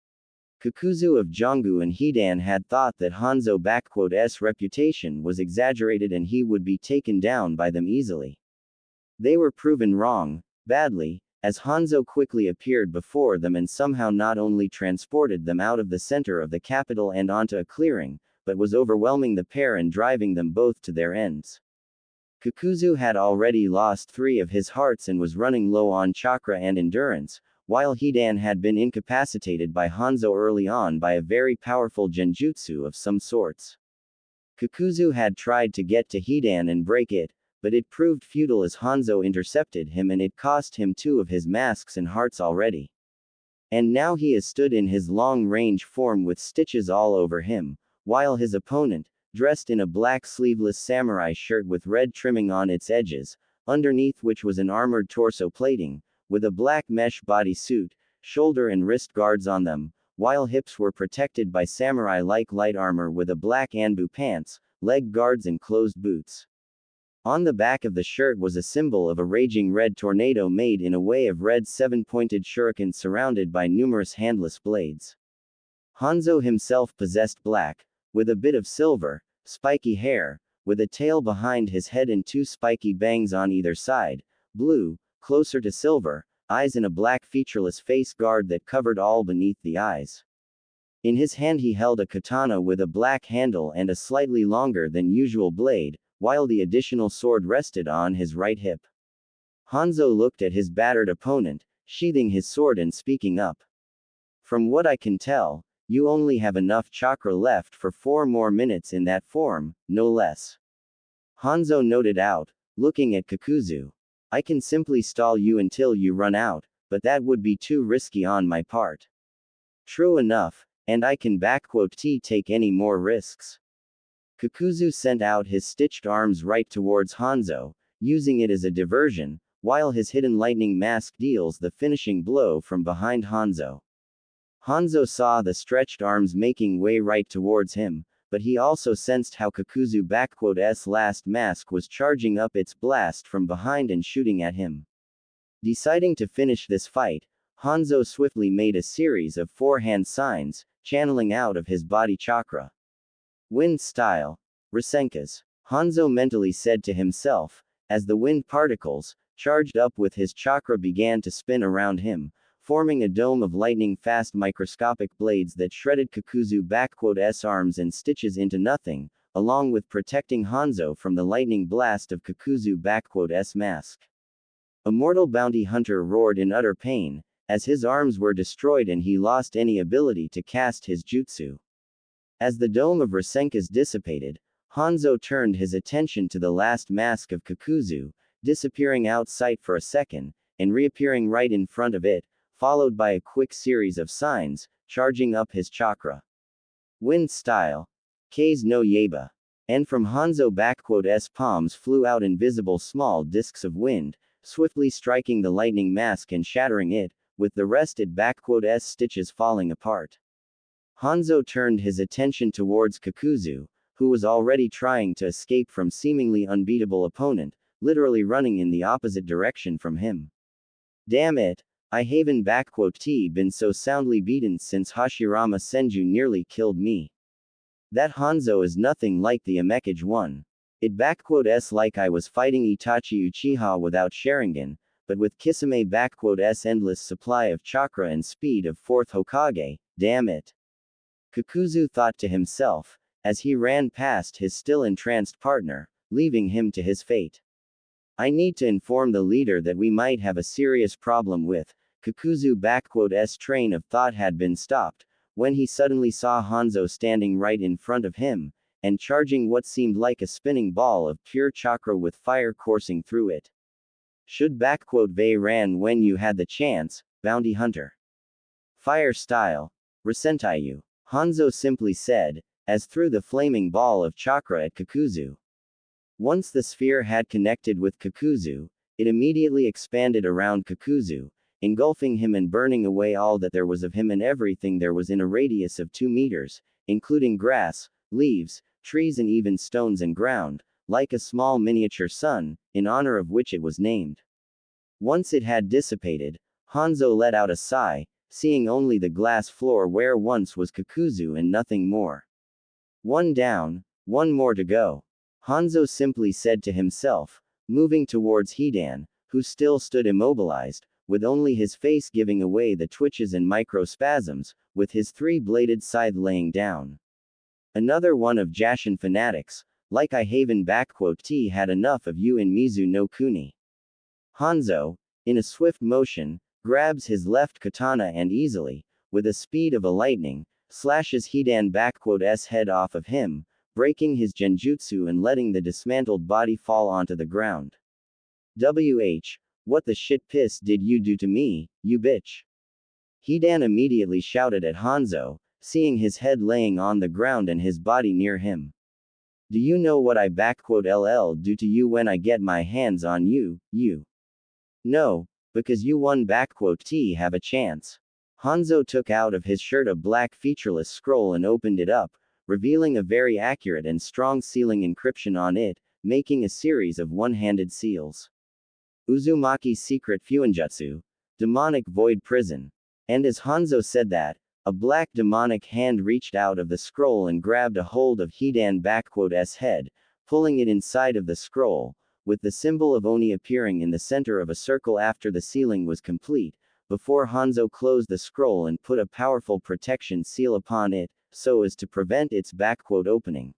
Kakuzu of Jongu and Hidan had thought that Hanzo-S reputation was exaggerated and he would be taken down by them easily. They were proven wrong, badly, as Hanzo quickly appeared before them and somehow not only transported them out of the center of the capital and onto a clearing, but was overwhelming the pair and driving them both to their ends. Kakuzu had already lost 3 of his hearts and was running low on chakra and endurance, while Hidan had been incapacitated by Hanzo early on by a very powerful genjutsu of some sorts. Kakuzu had tried to get to Hidan and break it, but it proved futile as Hanzo intercepted him and it cost him 2 of his masks and hearts already. And now he is stood in his long-range form with stitches all over him, while his opponent, dressed in a black sleeveless samurai shirt with red trimming on its edges, underneath which was an armored torso plating, with a black mesh bodysuit, shoulder and wrist guards on them, while hips were protected by samurai-like light armor with a black anbu pants, leg guards and closed boots. On the back of the shirt was a symbol of a raging red tornado made in a way of red 7-pointed shuriken surrounded by numerous handless blades. Hanzo himself possessed black, with a bit of silver, spiky hair, with a tail behind his head and 2 spiky bangs on either side, blue, closer to silver, eyes and a black featureless face guard that covered all beneath the eyes. In his hand he held a katana with a black handle and a slightly longer than usual blade, while the additional sword rested on his right hip. Hanzo looked at his battered opponent, sheathing his sword and speaking up. From what I can tell, you only have enough chakra left for 4 more minutes in that form, no less. Hanzo noted out, looking at Kakuzu. I can simply stall you until you run out, but that would be too risky on my part. True enough, and I can take any more risks. Kakuzu sent out his stitched arms right towards Hanzo, using it as a diversion, while his hidden lightning mask deals the finishing blow from behind Hanzo. Hanzo saw the stretched arms making way right towards him, but he also sensed how Kakuzu's last mask was charging up its blast from behind and shooting at him. Deciding to finish this fight, Hanzo swiftly made a series of 4-hand signs, channeling out of his body chakra. Wind style. Rasenkas. Hanzo mentally said to himself, as the wind particles, charged up with his chakra began to spin around him, forming a dome of lightning-fast microscopic blades that shredded Kakuzu's arms and stitches into nothing, along with protecting Hanzo from the lightning blast of Kakuzu's mask. A mortal bounty hunter roared in utter pain, as his arms were destroyed and he lost any ability to cast his jutsu. As the dome of Rasenkas dissipated, Hanzo turned his attention to the last mask of Kakuzu, disappearing out sight for a second, and reappearing right in front of it, followed by a quick series of signs, charging up his chakra. Wind style. K's no Yeba. And from Hanzo's palms flew out invisible small discs of wind, swiftly striking the lightning mask and shattering it, with the rested stitches falling apart. Hanzo turned his attention towards Kakuzu, who was already trying to escape from seemingly unbeatable opponent, literally running in the opposite direction from him. Damn it! I haven't been so soundly beaten since Hashirama Senju nearly killed me. That Hanzo is nothing like the Amekage one. It like I was fighting Itachi Uchiha without Sharingan, but with Kisame's endless supply of chakra and speed of 4th Hokage, damn it. Kakuzu thought to himself, as he ran past his still entranced partner, leaving him to his fate. I need to inform the leader that we might have a serious problem with Kakuzu's train of thought had been stopped, when he suddenly saw Hanzo standing right in front of him, and charging what seemed like a spinning ball of pure chakra with fire coursing through it. Should Vei ran when you had the chance, bounty hunter. Fire style. Resentayu. Hanzo simply said, as threw the flaming ball of chakra at Kakuzu. Once the sphere had connected with Kakuzu, it immediately expanded around Kakuzu, engulfing him and burning away all that there was of him and everything there was in a radius of 2 meters, including grass, leaves, trees and even stones and ground, like a small miniature sun, in honor of which it was named. Once it had dissipated, Hanzo let out a sigh, seeing only the glass floor where once was Kakuzu and nothing more. One down, one more to go. Hanzo simply said to himself, moving towards Hidan, who still stood immobilized, with only his face giving away the twitches and microspasms, with his 3-bladed scythe laying down. Another one of Jashin fanatics, like I Haven T had enough of you in Mizu no Kuni. Hanzo, in a swift motion, grabs his left katana and easily, with the speed of a lightning, slashes Hidan's head off of him, breaking his genjutsu and letting the dismantled body fall onto the ground. What the shit piss did you do to me, you bitch? Hidan immediately shouted at Hanzo, seeing his head laying on the ground and his body near him. Do you know what I LL do to you when I get my hands on you, you? No, because you won have a chance. Hanzo took out of his shirt a black featureless scroll and opened it up, revealing a very accurate and strong sealing encryption on it, making a series of one-handed seals. Uzumaki's secret Fuinjutsu, demonic void prison. And as Hanzo said that, a black demonic hand reached out of the scroll and grabbed a hold of Hidan's head, pulling it inside of the scroll, with the symbol of Oni appearing in the center of a circle after the sealing was complete, before Hanzo closed the scroll and put a powerful protection seal upon it, so as to prevent its opening.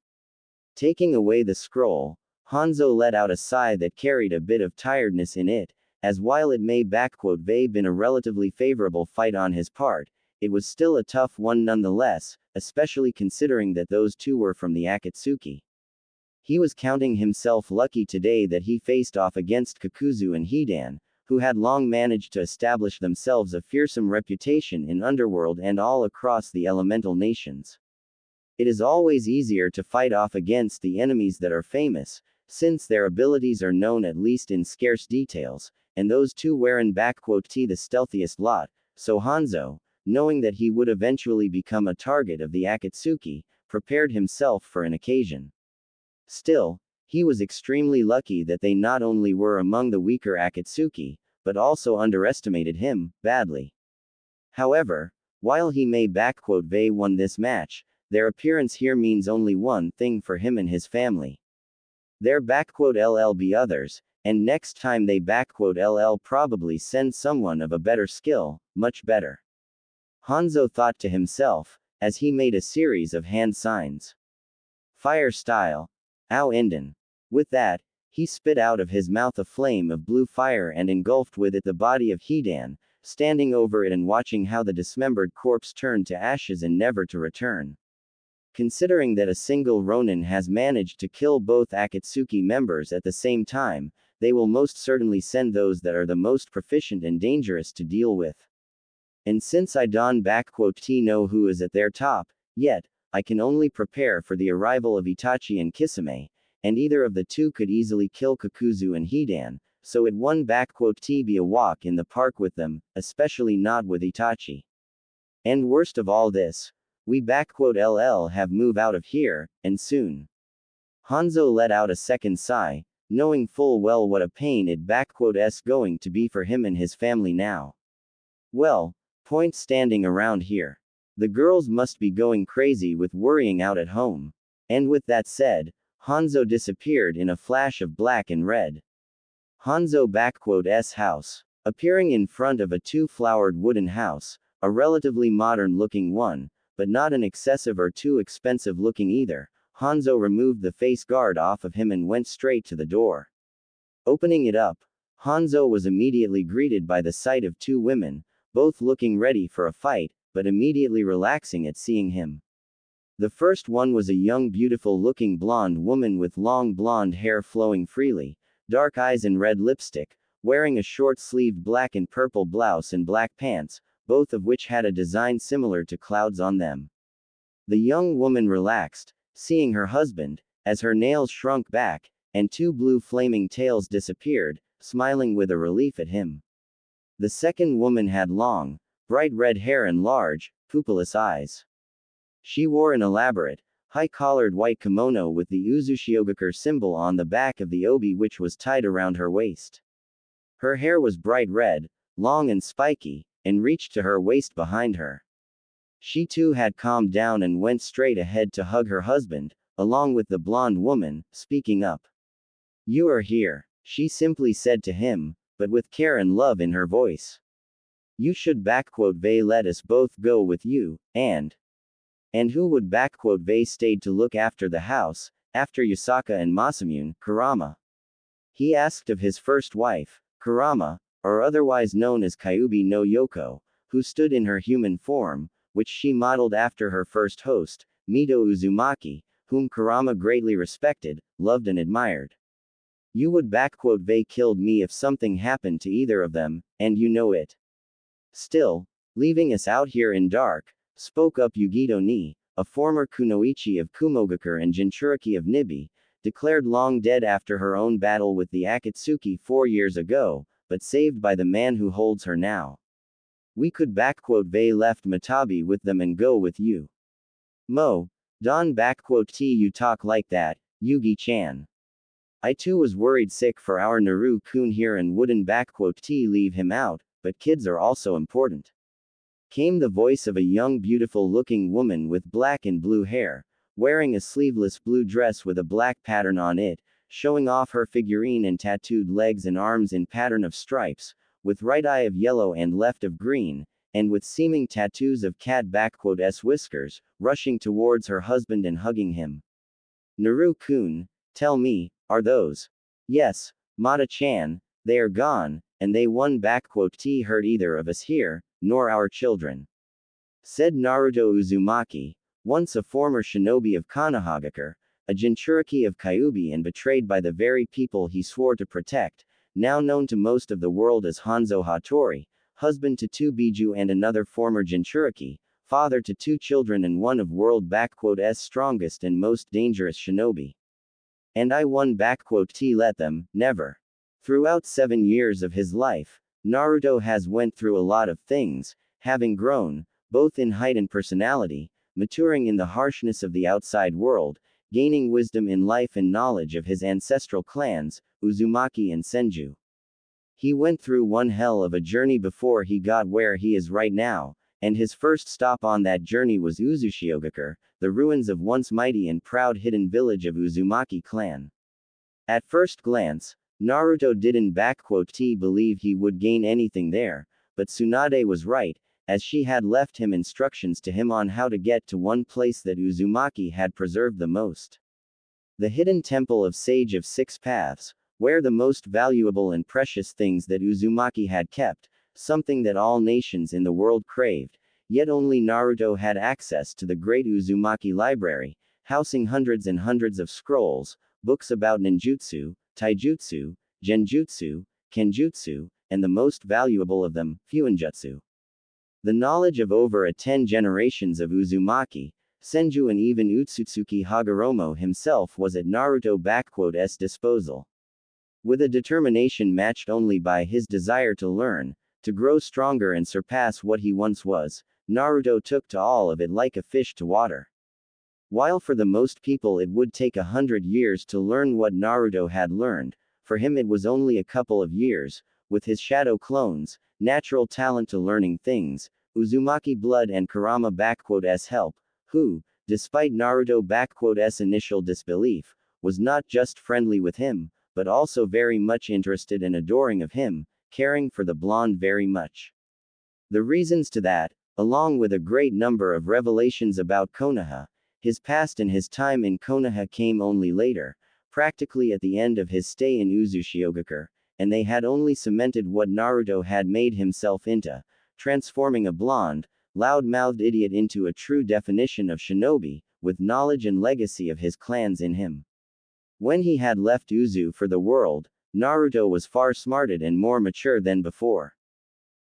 Taking away the scroll, Hanzo let out a sigh that carried a bit of tiredness in it, as while it may been a relatively favorable fight on his part, it was still a tough one nonetheless, especially considering that those two were from the Akatsuki. He was counting himself lucky today that he faced off against Kakuzu and Hidan, who had long managed to establish themselves a fearsome reputation in Underworld and all across the elemental nations. It is always easier to fight off against the enemies that are famous, since their abilities are known at least in scarce details, and those two weren't the stealthiest lot, so Hanzo, knowing that he would eventually become a target of the Akatsuki, prepared himself for an occasion. Still, he was extremely lucky that they not only were among the weaker Akatsuki, but also underestimated him, badly. However, while he may won this match, their appearance here means only one thing for him and his family. They're LLB others, and next time they LL probably send someone of a better skill, much better. Hanzo thought to himself, as he made a series of hand signs. Fire style. Ao Inden. With that, he spit out of his mouth a flame of blue fire and engulfed with it the body of Hidan, standing over it and watching how the dismembered corpse turned to ashes and never to return. Considering that a single Ronin has managed to kill both Akatsuki members at the same time, they will most certainly send those that are the most proficient and dangerous to deal with. And since I don't know who is at their top, yet, I can only prepare for the arrival of Itachi and Kisame, and either of the two could easily kill Kakuzu and Hidan, so it won't be a walk in the park with them, especially not with Itachi. And worst of all this, we LL have move out of here, and soon. Hanzo let out a second sigh, knowing full well what a pain it's going to be for him and his family now. Well, point standing around here. The girls must be going crazy with worrying out at home. And with that said, Hanzo disappeared in a flash of black and red. Hanzo's house. Appearing in front of a two-flowered wooden house, a relatively modern-looking one, but not an excessive or too expensive-looking either, Hanzo removed the face guard off of him and went straight to the door. Opening it up, Hanzo was immediately greeted by the sight of two women, both looking ready for a fight, but immediately relaxing at seeing him. The first one was a young beautiful-looking blonde woman with long blonde hair flowing freely, dark eyes and red lipstick, wearing a short-sleeved black and purple blouse and black pants, both of which had a design similar to clouds on them. The young woman relaxed, seeing her husband, as her nails shrunk back, and two blue flaming tails disappeared, smiling with a relief at him. The second woman had long, bright red hair and large, pupilless eyes. She wore an elaborate, high-collared white kimono with the Uzushiogakure symbol on the back of the obi, which was tied around her waist. Her hair was bright red, long and spiky, and reached to her waist behind her. She too had calmed down and went straight ahead to hug her husband, along with the blonde woman, speaking up. "You are here," she simply said to him, but with care and love in her voice. "You should vey let us both go with you, and who would vey stayed to look after the house, after Yasaka and Masamune, Kurama?" He asked of his first wife, Kurama, or otherwise known as Kyubi no Yoko, who stood in her human form, which she modeled after her first host, Mito Uzumaki, whom Kurama greatly respected, loved and admired. "You would vey killed me if something happened to either of them, and you know it. Still, leaving us out here in dark," spoke up Yugito Ni, a former kunoichi of Kumogakure and Jinchuriki of Nibi, declared long dead after her own battle with the Akatsuki 4 years ago, but saved by the man who holds her now. "We could vey left Matabi with them and go with you." "Mo, don t you talk like that, Yugi-chan. I too was worried sick for our Naru-kun here and wouldn't t leave him out, but kids are also important." Came the voice of a young beautiful-looking woman with black and blue hair, wearing a sleeveless blue dress with a black pattern on it, showing off her figurine and tattooed legs and arms in pattern of stripes, with right eye of yellow and left of green, and with seeming tattoos of cat s whiskers, rushing towards her husband and hugging him. "Naru-kun, tell me, are those?" "Yes, Mata-chan, they are gone, and they won't hurt either of us here, nor our children," said Naruto Uzumaki, once a former shinobi of Konohagakure, a Jinchuriki of Kyubi and betrayed by the very people he swore to protect, now known to most of the world as Hanzo Hattori, husband to 2 Biju and another former Jinchuriki, father to 2 children and one of world s strongest and most dangerous shinobi. "And I won let them, never." Throughout 7 years of his life, Naruto has went through a lot of things, having grown, both in height and personality, maturing in the harshness of the outside world, gaining wisdom in life and knowledge of his ancestral clans, Uzumaki and Senju. He went through one hell of a journey before he got where he is right now, and his first stop on that journey was Uzushiogakure, the ruins of once mighty and proud hidden village of Uzumaki clan. At first glance, Naruto didn't believe he would gain anything there, but Tsunade was right, as she had left him instructions to him on how to get to one place that Uzumaki had preserved the most. The hidden temple of Sage of 6 Paths, where the most valuable and precious things that Uzumaki had kept, something that all nations in the world craved, yet only Naruto had access to the great Uzumaki library, housing hundreds and hundreds of scrolls, books about ninjutsu, taijutsu, genjutsu, kenjutsu, and the most valuable of them, fuinjutsu. The knowledge of over 10 generations of Uzumaki, Senju and even Utsutsuki Hagoromo himself was at Naruto's disposal. With a determination matched only by his desire to learn, to grow stronger and surpass what he once was, Naruto took to all of it like a fish to water. While for the most people it would take 100 years to learn what Naruto had learned, for him it was only a couple of years, with his shadow clones, natural talent to learning things, Uzumaki blood and Kurama-s help, who, despite Naruto-s initial disbelief, was not just friendly with him, but also very much interested and adoring of him, caring for the blonde very much. The reasons to that, along with a great number of revelations about Konoha, his past and his time in Konoha came only later, practically at the end of his stay in Uzushiogakure, and they had only cemented what Naruto had made himself into, transforming a blonde, loud-mouthed idiot into a true definition of shinobi, with knowledge and legacy of his clans in him. When he had left Uzu for the world, Naruto was far smarter and more mature than before.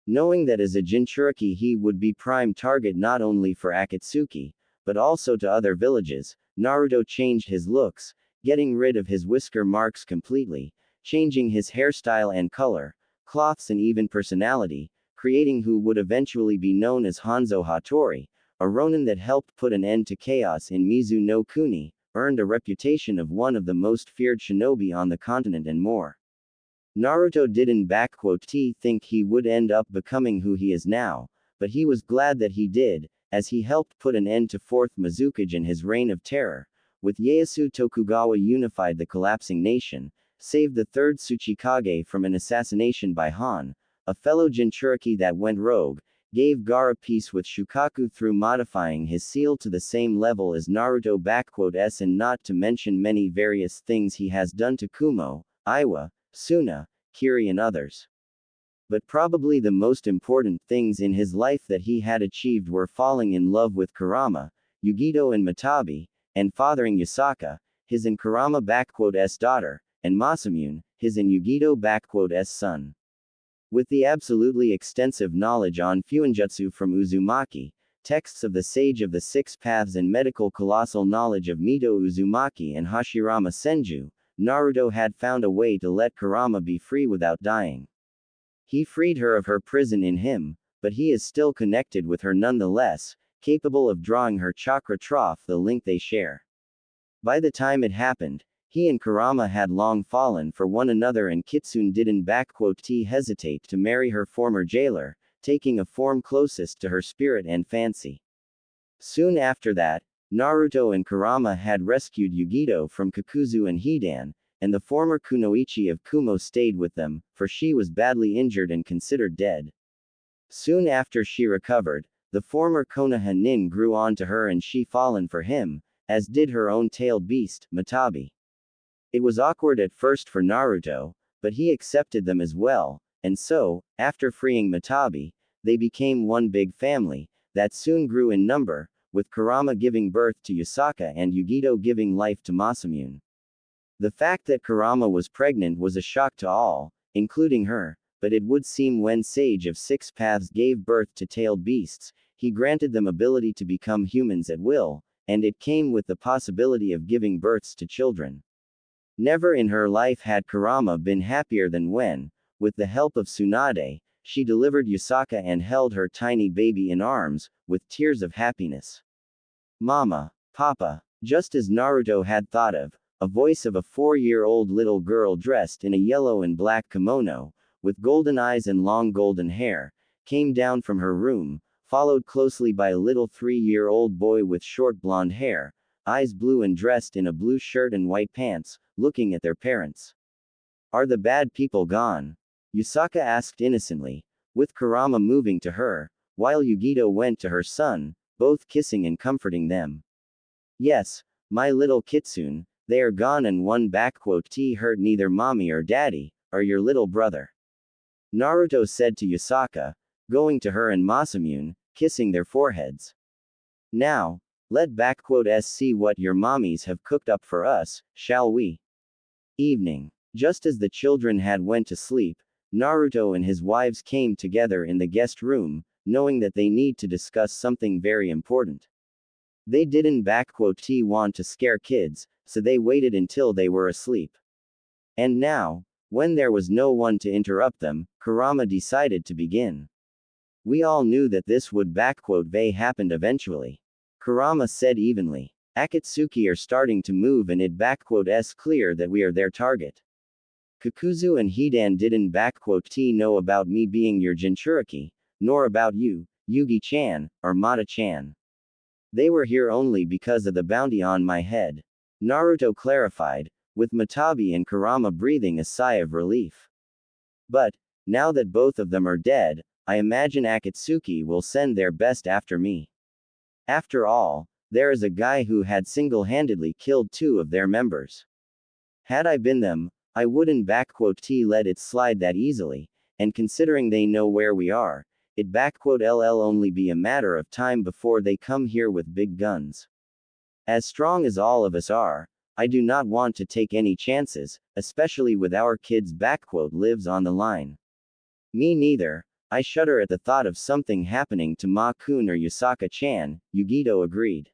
Knowing that as a Jinchuriki he would be prime target not only for Akatsuki, but also to other villages, Naruto changed his looks, getting rid of his whisker marks completely, changing his hairstyle and color, cloths and even personality, creating who would eventually be known as Hanzo Hattori, a ronin that helped put an end to chaos in Mizu no Kuni, earned a reputation of one of the most feared shinobi on the continent and more. Naruto didn't think he would end up becoming who he is now, but he was glad that he did, as he helped put an end to 4th Mizukage and his reign of terror, with Ieyasu Tokugawa unified the collapsing nation, saved the 3rd Tsuchikage from an assassination by Han, a fellow Jinchuriki that went rogue, gave Gaara peace with Shukaku through modifying his seal to the same level as Naruto and not to mention many various things he has done to Kumo, Iwa, Suna, Kiri and others. But probably the most important things in his life that he had achieved were falling in love with Kurama, Yugito and Matabi, and fathering Yasaka, his and Kurama-s daughter, and Masamune, his and Yugito-s son. With the absolutely extensive knowledge on Fuinjutsu from Uzumaki, texts of the Sage of the Six Paths and medical colossal knowledge of Mito Uzumaki and Hashirama Senju, Naruto had found a way to let Kurama be free without dying. He freed her of her prison in him, but he is still connected with her nonetheless, capable of drawing her chakra trough the link they share. By the time it happened, he and Kurama had long fallen for one another and Kitsune didn't hesitate to marry her former jailer, taking a form closest to her spirit and fancy. Soon after that, Naruto and Kurama had rescued Yugito from Kakuzu and Hidan, and the former Kunoichi of Kumo stayed with them, for she was badly injured and considered dead. Soon after she recovered, the former Konoha nin grew on to her and she fallen for him, as did her own tailed beast, Matabi. It was awkward at first for Naruto, but he accepted them as well, and so, after freeing Matabi, they became one big family, that soon grew in number, with Kurama giving birth to Yasaka and Yugito giving life to Masamune. The fact that Kurama was pregnant was a shock to all, including her, but it would seem when Sage of Six Paths gave birth to tailed beasts, he granted them ability to become humans at will, and it came with the possibility of giving births to children. Never in her life had Kurama been happier than when, with the help of Tsunade, she delivered Yasaka and held her tiny baby in arms, with tears of happiness. Mama, Papa, just as Naruto had thought of, a voice of a 4-year-old little girl dressed in a yellow and black kimono, with golden eyes and long golden hair, came down from her room, followed closely by a little 3-year-old boy with short blonde hair, eyes blue and dressed in a blue shirt and white pants, looking at their parents. Are the bad people gone? Yasaka asked innocently, with Kurama moving to her, while Yugito went to her son, both kissing and comforting them. Yes, my little Kitsune, they are gone and one hurt neither mommy or daddy, or your little brother. Naruto said to Yasaka, going to her and Masamune, kissing their foreheads. Now, let see what your mommies have cooked up for us, shall we? Evening. Just as the children had went to sleep, Naruto and his wives came together in the guest room, knowing that they need to discuss something very important. They didn't want to scare kids, so they waited until they were asleep. And now, when there was no one to interrupt them, Kurama decided to begin. We all knew that this would happened eventually. Kurama said evenly. Akatsuki are starting to move and it clear that we are their target. Kakuzu and Hidan didn't know about me being your Jinchuriki, nor about you, Yugi-chan, or Mata-chan. They were here only because of the bounty on my head. Naruto clarified, with Matabi and Kurama breathing a sigh of relief. But, now that both of them are dead, I imagine Akatsuki will send their best after me. After all, there is a guy who had single-handedly killed 2 of their members. Had I been them, I wouldn't let it slide that easily, and considering they know where we are, it'll only be a matter of time before they come here with big guns. As strong as all of us are, I do not want to take any chances, especially with our kids' lives on the line. Me neither. I shudder at the thought of something happening to Ma-kun or Yusaka-chan, Yugito agreed.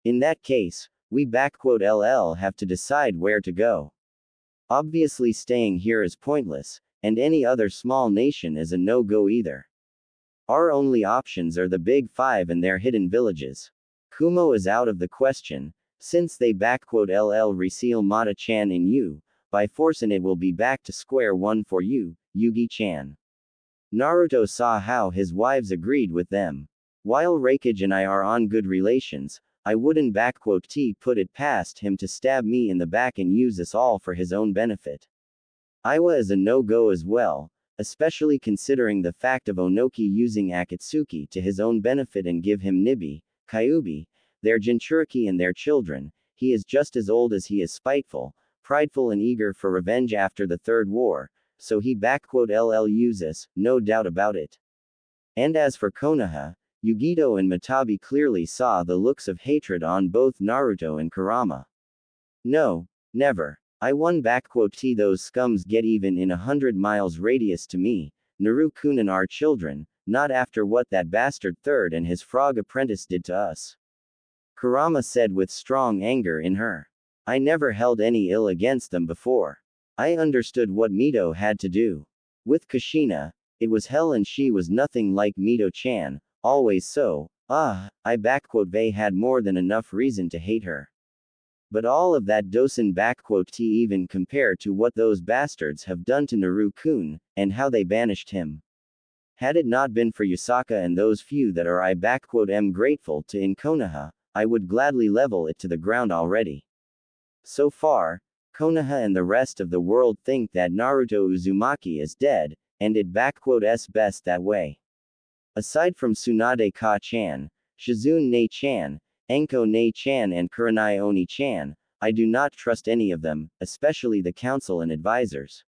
In that case, we LL have to decide where to go. Obviously staying here is pointless, and any other small nation is a no-go either. Our only options are the Big Five and their hidden villages. Kumo is out of the question, since they LL reseal Mata-chan in you, by force, and it will be back to square one for you, Yugi-chan. Naruto saw how his wives agreed with them. While Raikage and I are on good relations, I wouldn't put it past him to stab me in the back and use us all for his own benefit. Iwa is a no-go as well, especially considering the fact of Onoki using Akatsuki to his own benefit and give him Nibi, Kyuubi, their Jinchuriki and their children. He is just as old as he is spiteful, prideful and eager for revenge after the Third War, so he LL uses, no doubt about it. And as for Konoha, Yugito and Matabi clearly saw the looks of hatred on both Naruto and Kurama. No, never. I won those scums get even in 100 miles radius to me, Naru-kun and our children, not after what that bastard third and his frog apprentice did to us. Kurama said with strong anger in her. I never held any ill against them before. I understood what Mito had to do. With Kushina, it was hell and she was nothing like Mito-chan, always so. They had more than enough reason to hate her. But all of that doesn't even compare to what those bastards have done to Naru-kun, and how they banished him. Had it not been for Yusaka and those few that are grateful to in Konoha, I would gladly level it to the ground already. So far, Konoha and the rest of the world think that Naruto Uzumaki is dead, and it best that way. Aside from Tsunade Ka-chan, Shizune Ne-chan, Enko Ne-chan and Kurenai Oni-chan, I do not trust any of them, especially the council and advisors.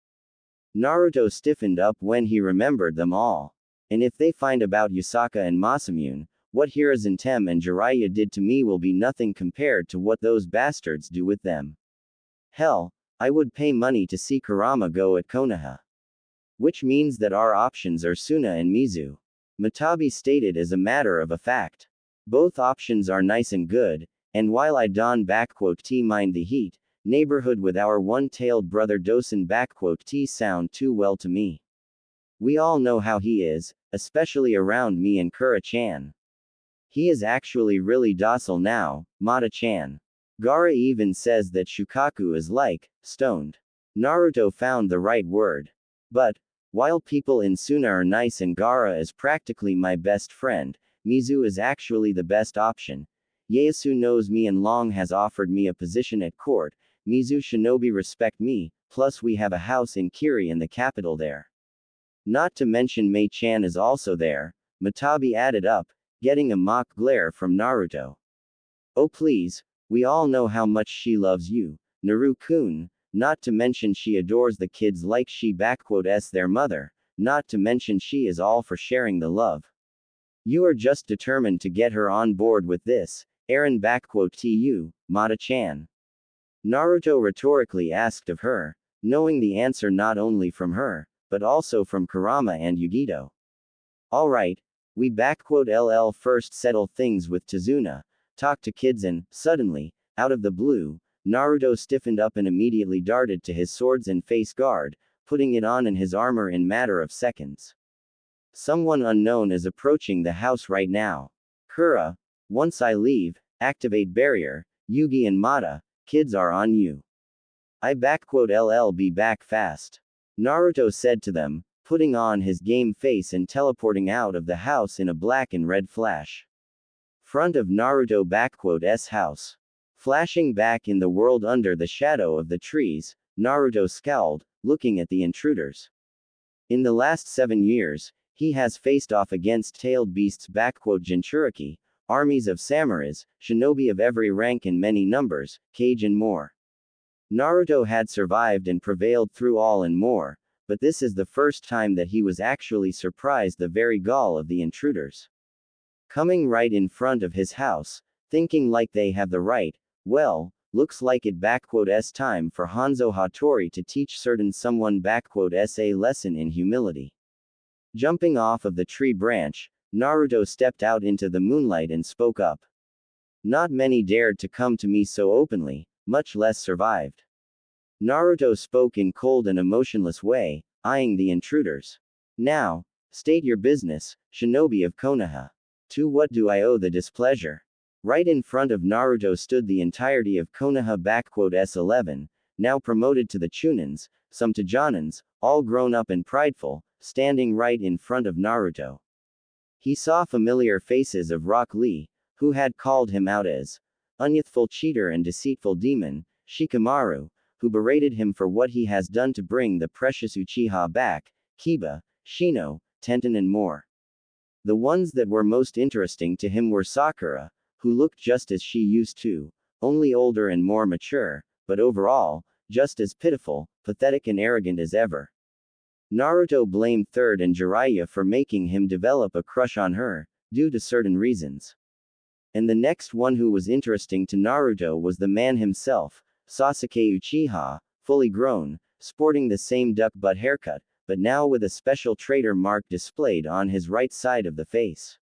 Naruto stiffened up when he remembered them all. And if they find about Yusaka and Masamune, what Hirazentem and Jiraiya did to me will be nothing compared to what those bastards do with them. Hell, I would pay money to see Kurama go at Konoha. Which means that our options are Suna and Mizu. Matabi stated as a matter of a fact. Both options are nice and good, and while I don't mind the heat, neighborhood with our one-tailed brother doesn't sound too well to me. We all know how he is, especially around me and Kura-chan. He is actually really docile now, Mata-chan. Gaara even says that Shukaku is like, stoned. Naruto found the right word. But, while people in Suna are nice and Gaara is practically my best friend, Mizu is actually the best option. Ieyasu knows me and long has offered me a position at court. Mizu shinobi respect me, plus we have a house in Kiri in the capital there. Not to mention Mei-chan is also there, Matabi added up, getting a mock glare from Naruto. Oh please, we all know how much she loves you, Naru-kun, not to mention she adores the kids like she their mother, not to mention she is all for sharing the love. You are just determined to get her on board with this, Eren tu, Mata-chan. Naruto rhetorically asked of her, knowing the answer not only from her, but also from Kurama and Yugito. Alright, we LL first settle things with Tazuna, talk to kids and, suddenly, out of the blue, Naruto stiffened up and immediately darted to his swords and face guard, putting it on and his armor in matter of seconds. Someone unknown is approaching the house right now. Kura, once I leave, activate barrier, Yugi and Mata, kids are on you. I LL be back fast. Naruto said to them, putting on his game face and teleporting out of the house in a black and red flash. Front of Naruto S house. Flashing back in the world under the shadow of the trees, Naruto scowled, looking at the intruders. In the last 7 years, he has faced off against tailed beasts Jinchuriki, armies of samurais, shinobi of every rank and many numbers, Kage and more. Naruto had survived and prevailed through all and more, but this is the first time that he was actually surprised the very gall of the intruders. Coming right in front of his house, thinking like they have the right, well, looks like it s time for Hanzo Hattori to teach certain someone s a lesson in humility. Jumping off of the tree branch, Naruto stepped out into the moonlight and spoke up. Not many dared to come to me so openly, much less survived. Naruto spoke in cold and emotionless way, eyeing the intruders. Now, state your business, shinobi of Konoha. To what do I owe the displeasure? Right in front of Naruto stood the entirety of Konoha s11, now promoted to the Chunins, some to Jonins, all grown up and prideful, standing right in front of Naruto. He saw familiar faces of Rock Lee, who had called him out as unyouthful cheater and deceitful demon, Shikamaru, who berated him for what he has done to bring the precious Uchiha back, Kiba, Shino, Tenten and more. The ones that were most interesting to him were Sakura, who looked just as she used to, only older and more mature, but overall, just as pitiful, pathetic and arrogant as ever. Naruto blamed Third and Jiraiya for making him develop a crush on her, due to certain reasons. And the next one who was interesting to Naruto was the man himself, Sasuke Uchiha, fully grown, sporting the same duck butt haircut, but now with a special traitor mark displayed on his right side of the face.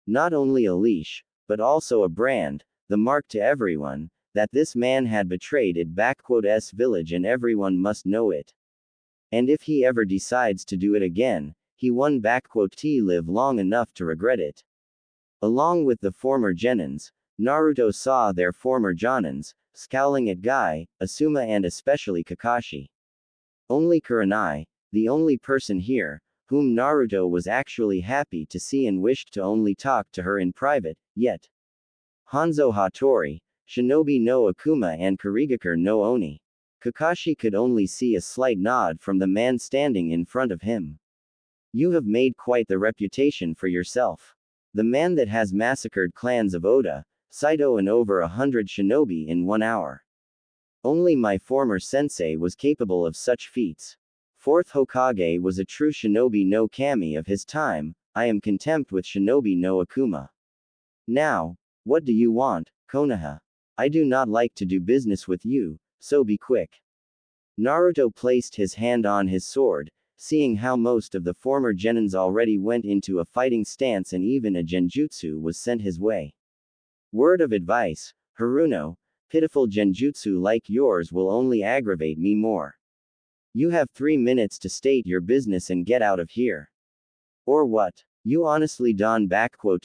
Not only a leash, but also a brand, the mark to everyone, that this man had betrayed it village and everyone must know it. And if he ever decides to do it again, he won't live long enough to regret it. Along with the former Genins, Naruto saw their former Jonins, scowling at Guy, Asuma and especially Kakashi. Only Kurenai, the only person here, whom Naruto was actually happy to see and wished to only talk to her in private, yet. Hanzo Hattori, Shinobi no Akuma and Kurigakure no Oni. Kakashi could only see a slight nod from the man standing in front of him. You have made quite the reputation for yourself. The man that has massacred clans of Oda, Saito and over 100 shinobi in 1 hour. Only my former sensei was capable of such feats. Fourth Hokage was a true shinobi no kami of his time, I am contempt with shinobi no Akuma. Now, what do you want, Konoha? I do not like to do business with you, so be quick. Naruto placed his hand on his sword, seeing how most of the former genins already went into a fighting stance and even a genjutsu was sent his way. Word of advice, Haruno, pitiful genjutsu like yours will only aggravate me more. You have 3 minutes to state your business and get out of here. Or what? You honestly don't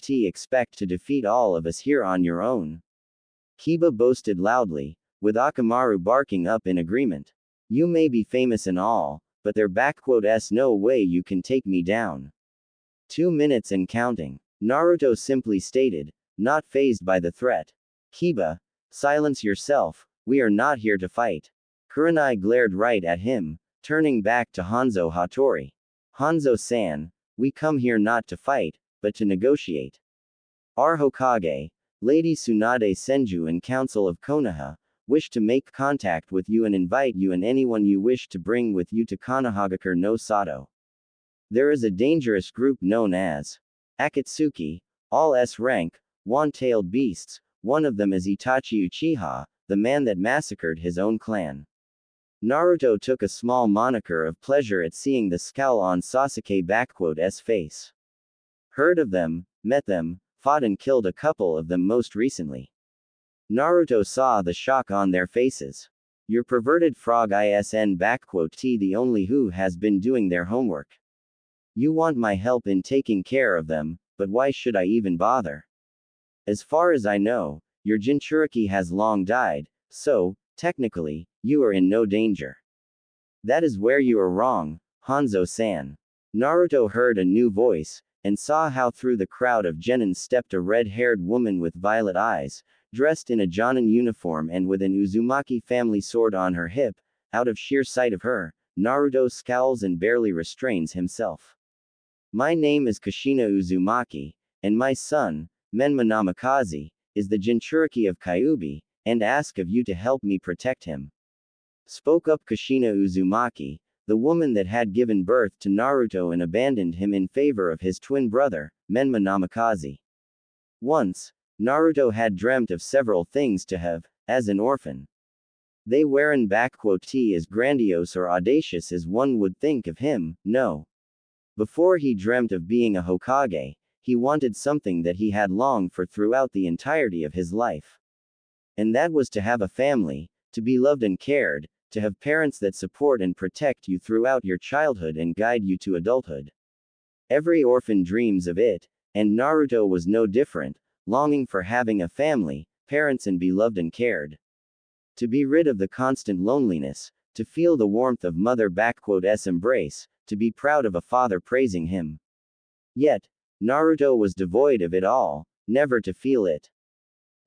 expect to defeat all of us here on your own? Kiba boasted loudly, with Akamaru barking up in agreement. You may be famous and all, but there no way you can take me down. 2 minutes and counting. Naruto simply stated, not fazed by the threat. Kiba, silence yourself, we are not here to fight. Kurenai glared right at him, turning back to Hanzo Hattori. Hanzo-san, we come here not to fight, but to negotiate. Our Hokage, Lady Tsunade Senju and Council of Konoha, wish to make contact with you and invite you and anyone you wish to bring with you to Konohagakure no Sato. There is a dangerous group known as Akatsuki, all S-rank, one-tailed beasts, one of them is Itachi Uchiha, the man that massacred his own clan. Naruto took a small moniker of pleasure at seeing the scowl on Sasuke's face. Heard of them, met them, fought and killed a couple of them most recently. Naruto saw the shock on their faces. Your perverted frog the only who has been doing their homework. You want my help in taking care of them, but why should I even bother? As far as I know, your Jinchuriki has long died, so, technically, you are in no danger. That is where you are wrong, Hanzo-san. Naruto heard a new voice, and saw how through the crowd of genins stepped a red-haired woman with violet eyes, dressed in a Jonin uniform and with an Uzumaki family sword on her hip. Out of sheer sight of her, Naruto scowls and barely restrains himself. My name is Kushina Uzumaki, and my son, Menma Namikaze, is the Jinchuriki of Kyuubi, and ask of you to help me protect him. Spoke up Kushina Uzumaki, the woman that had given birth to Naruto and abandoned him in favor of his twin brother, Menma Namikaze. Once, Naruto had dreamt of several things to have, as an orphan. They weren't as grandiose or audacious as one would think of him, no. Before he dreamt of being a Hokage, he wanted something that he had longed for throughout the entirety of his life. And that was to have a family, to be loved and cared, to have parents that support and protect you throughout your childhood and guide you to adulthood. Every orphan dreams of it, and Naruto was no different, longing for having a family, parents and be loved and cared. To be rid of the constant loneliness, to feel the warmth of mother's embrace, to be proud of a father praising him. Yet, Naruto was devoid of it all, never to feel it.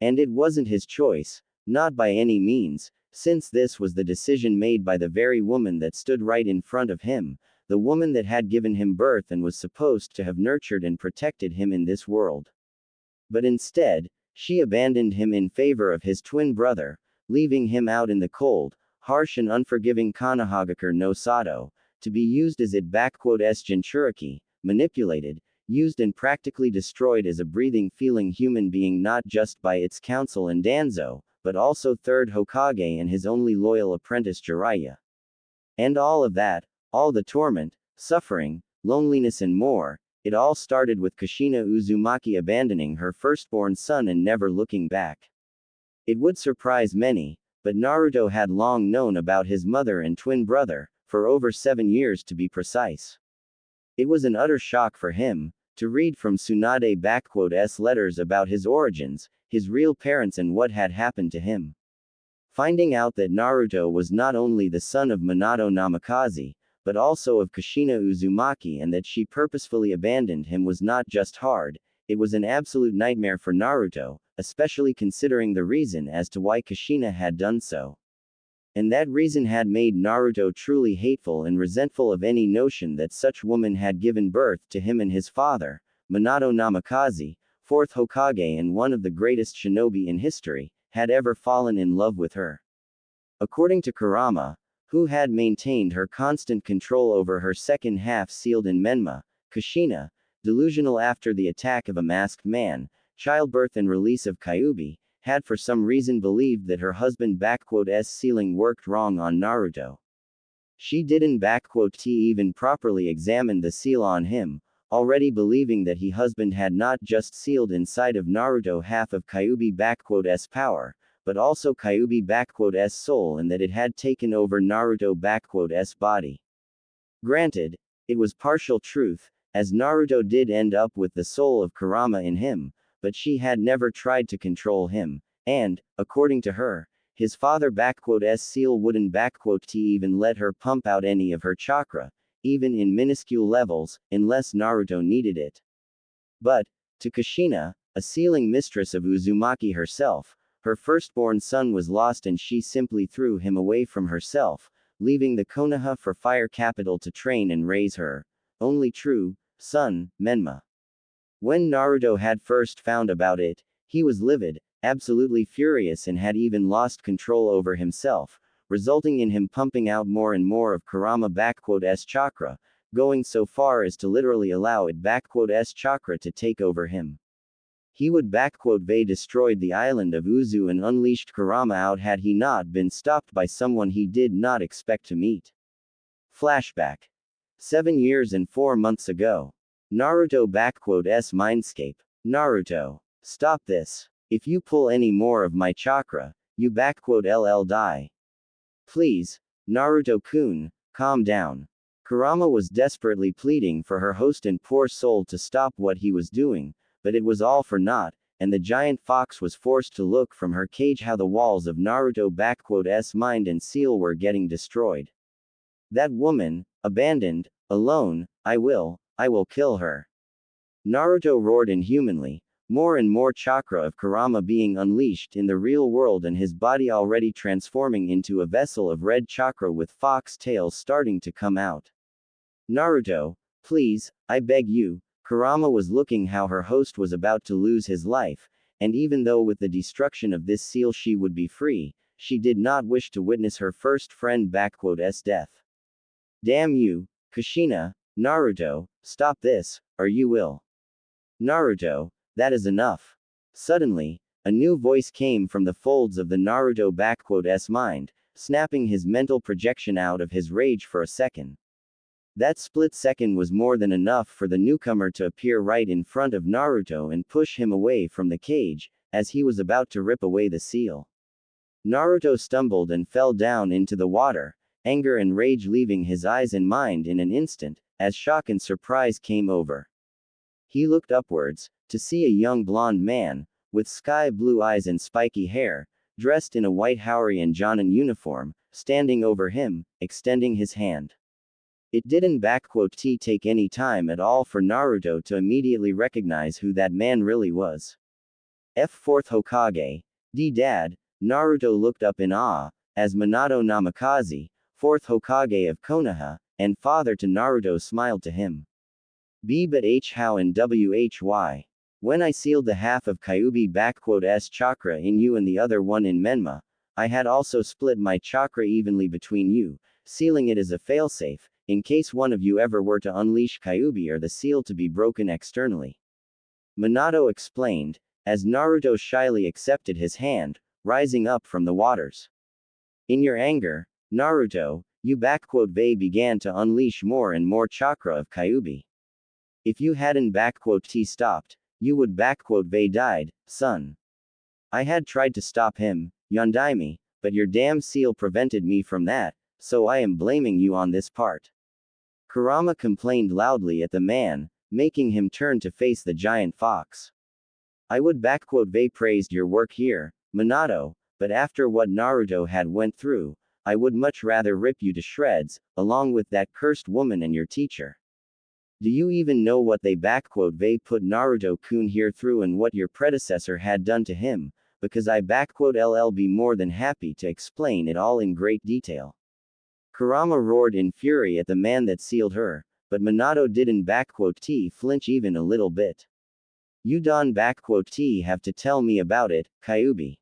And it wasn't his choice, not by any means, since this was the decision made by the very woman that stood right in front of him, the woman that had given him birth and was supposed to have nurtured and protected him in this world. But instead, she abandoned him in favor of his twin brother, leaving him out in the cold, harsh and unforgiving Konohagakure no Sato, to be used as Jinchuriki, manipulated, used and practically destroyed as a breathing feeling human being not just by its council and Danzo, but also third Hokage and his only loyal apprentice Jiraiya. And all of that, all the torment, suffering, loneliness and more, it all started with Kushina Uzumaki abandoning her firstborn son and never looking back. It would surprise many, but Naruto had long known about his mother and twin brother, for over 7 years to be precise. It was an utter shock for him, to read from Tsunade's letters about his origins, his real parents and what had happened to him. Finding out that Naruto was not only the son of Minato Namikaze, but also of Kushina Uzumaki and that she purposefully abandoned him was not just hard, it was an absolute nightmare for Naruto, especially considering the reason as to why Kushina had done so. And that reason had made Naruto truly hateful and resentful of any notion that such woman had given birth to him and his father, Minato Namikaze, fourth Hokage and one of the greatest shinobi in history, had ever fallen in love with her. According to Kurama, who had maintained her constant control over her second half sealed in Menma, Kushina, delusional after the attack of a masked man, childbirth and release of Kyuubi, had for some reason believed that her husband's sealing worked wrong on Naruto. She didn't even properly examine the seal on him, already believing that he husband had not just sealed inside of Naruto half of Kyuubi's power, but also Kyuubi's soul and that it had taken over Naruto's body. Granted, it was partial truth, as Naruto did end up with the soul of Kurama in him, but she had never tried to control him, and, according to her, his father's seal wouldn't even let her pump out any of her chakra, even in minuscule levels, unless Naruto needed it. But, to Kushina, a sealing mistress of Uzumaki herself, her firstborn son was lost and she simply threw him away from herself, leaving the Konoha for Fire Capital to train and raise her only true son, Menma. When Naruto had first found about it, he was livid, absolutely furious and had even lost control over himself, resulting in him pumping out more and more of Kurama's chakra, going so far as to literally allow its chakra to take over him. He would destroyed the island of Uzu and unleashed Kurama out had he not been stopped by someone he did not expect to meet. Flashback. 7 years and 4 months ago. Naruto mindscape. Naruto. Stop this. If you pull any more of my chakra, you die. Please, Naruto-kun, calm down. Kurama was desperately pleading for her host and poor soul to stop what he was doing, but it was all for naught, and the giant fox was forced to look from her cage how the walls of Naruto's mind and seal were getting destroyed. That woman, abandoned, alone, I will kill her. Naruto roared inhumanly, more and more chakra of Kurama being unleashed in the real world and his body already transforming into a vessel of red chakra with fox tails starting to come out. Naruto, please, I beg you. Kurama was looking how her host was about to lose his life, and even though with the destruction of this seal she would be free, she did not wish to witness her first friend's death. Damn you, Kushina, Naruto, stop this, or you will. Naruto, that is enough. Suddenly, a new voice came from the folds of the Naruto***'s mind, snapping his mental projection out of his rage for a second. That split second was more than enough for the newcomer to appear right in front of Naruto and push him away from the cage, as he was about to rip away the seal. Naruto stumbled and fell down into the water, anger and rage leaving his eyes and mind in an instant, as shock and surprise came over. He looked upwards, to see a young blonde man, with sky blue eyes and spiky hair, dressed in a white Hawaiian Jonin uniform, standing over him, extending his hand. It didn't take any time at all for Naruto to immediately recognize who that man really was. Fourth Hokage. Dad, Naruto looked up in awe, as Minato Namikaze, 4th Hokage of Konoha, and father to Naruto smiled to him. But how and why? When I sealed the half of Kyuubi***'s chakra in you and the other one in Menma, I had also split my chakra evenly between you, sealing it as a failsafe, in case one of you ever were to unleash Kyuubi or the seal to be broken externally. Minato explained, as Naruto shyly accepted his hand, rising up from the waters. In your anger, Naruto, you began to unleash more and more chakra of Kyuubi. If you hadn't stopped, you would died, son. I had tried to stop him, Yondaime, but your damn seal prevented me from that, so I am blaming you on this part. Kurama complained loudly at the man, making him turn to face the giant fox. I would praised your work here, Minato, but after what Naruto had went through, I would much rather rip you to shreds, along with that cursed woman and your teacher. Do you even know what they put Naruto-kun here through and what your predecessor had done to him, because I ll be more than happy to explain it all in great detail. Kurama roared in fury at the man that sealed her, but Minato didn't flinch even a little bit. You don't have to tell me about it, Kyuubi.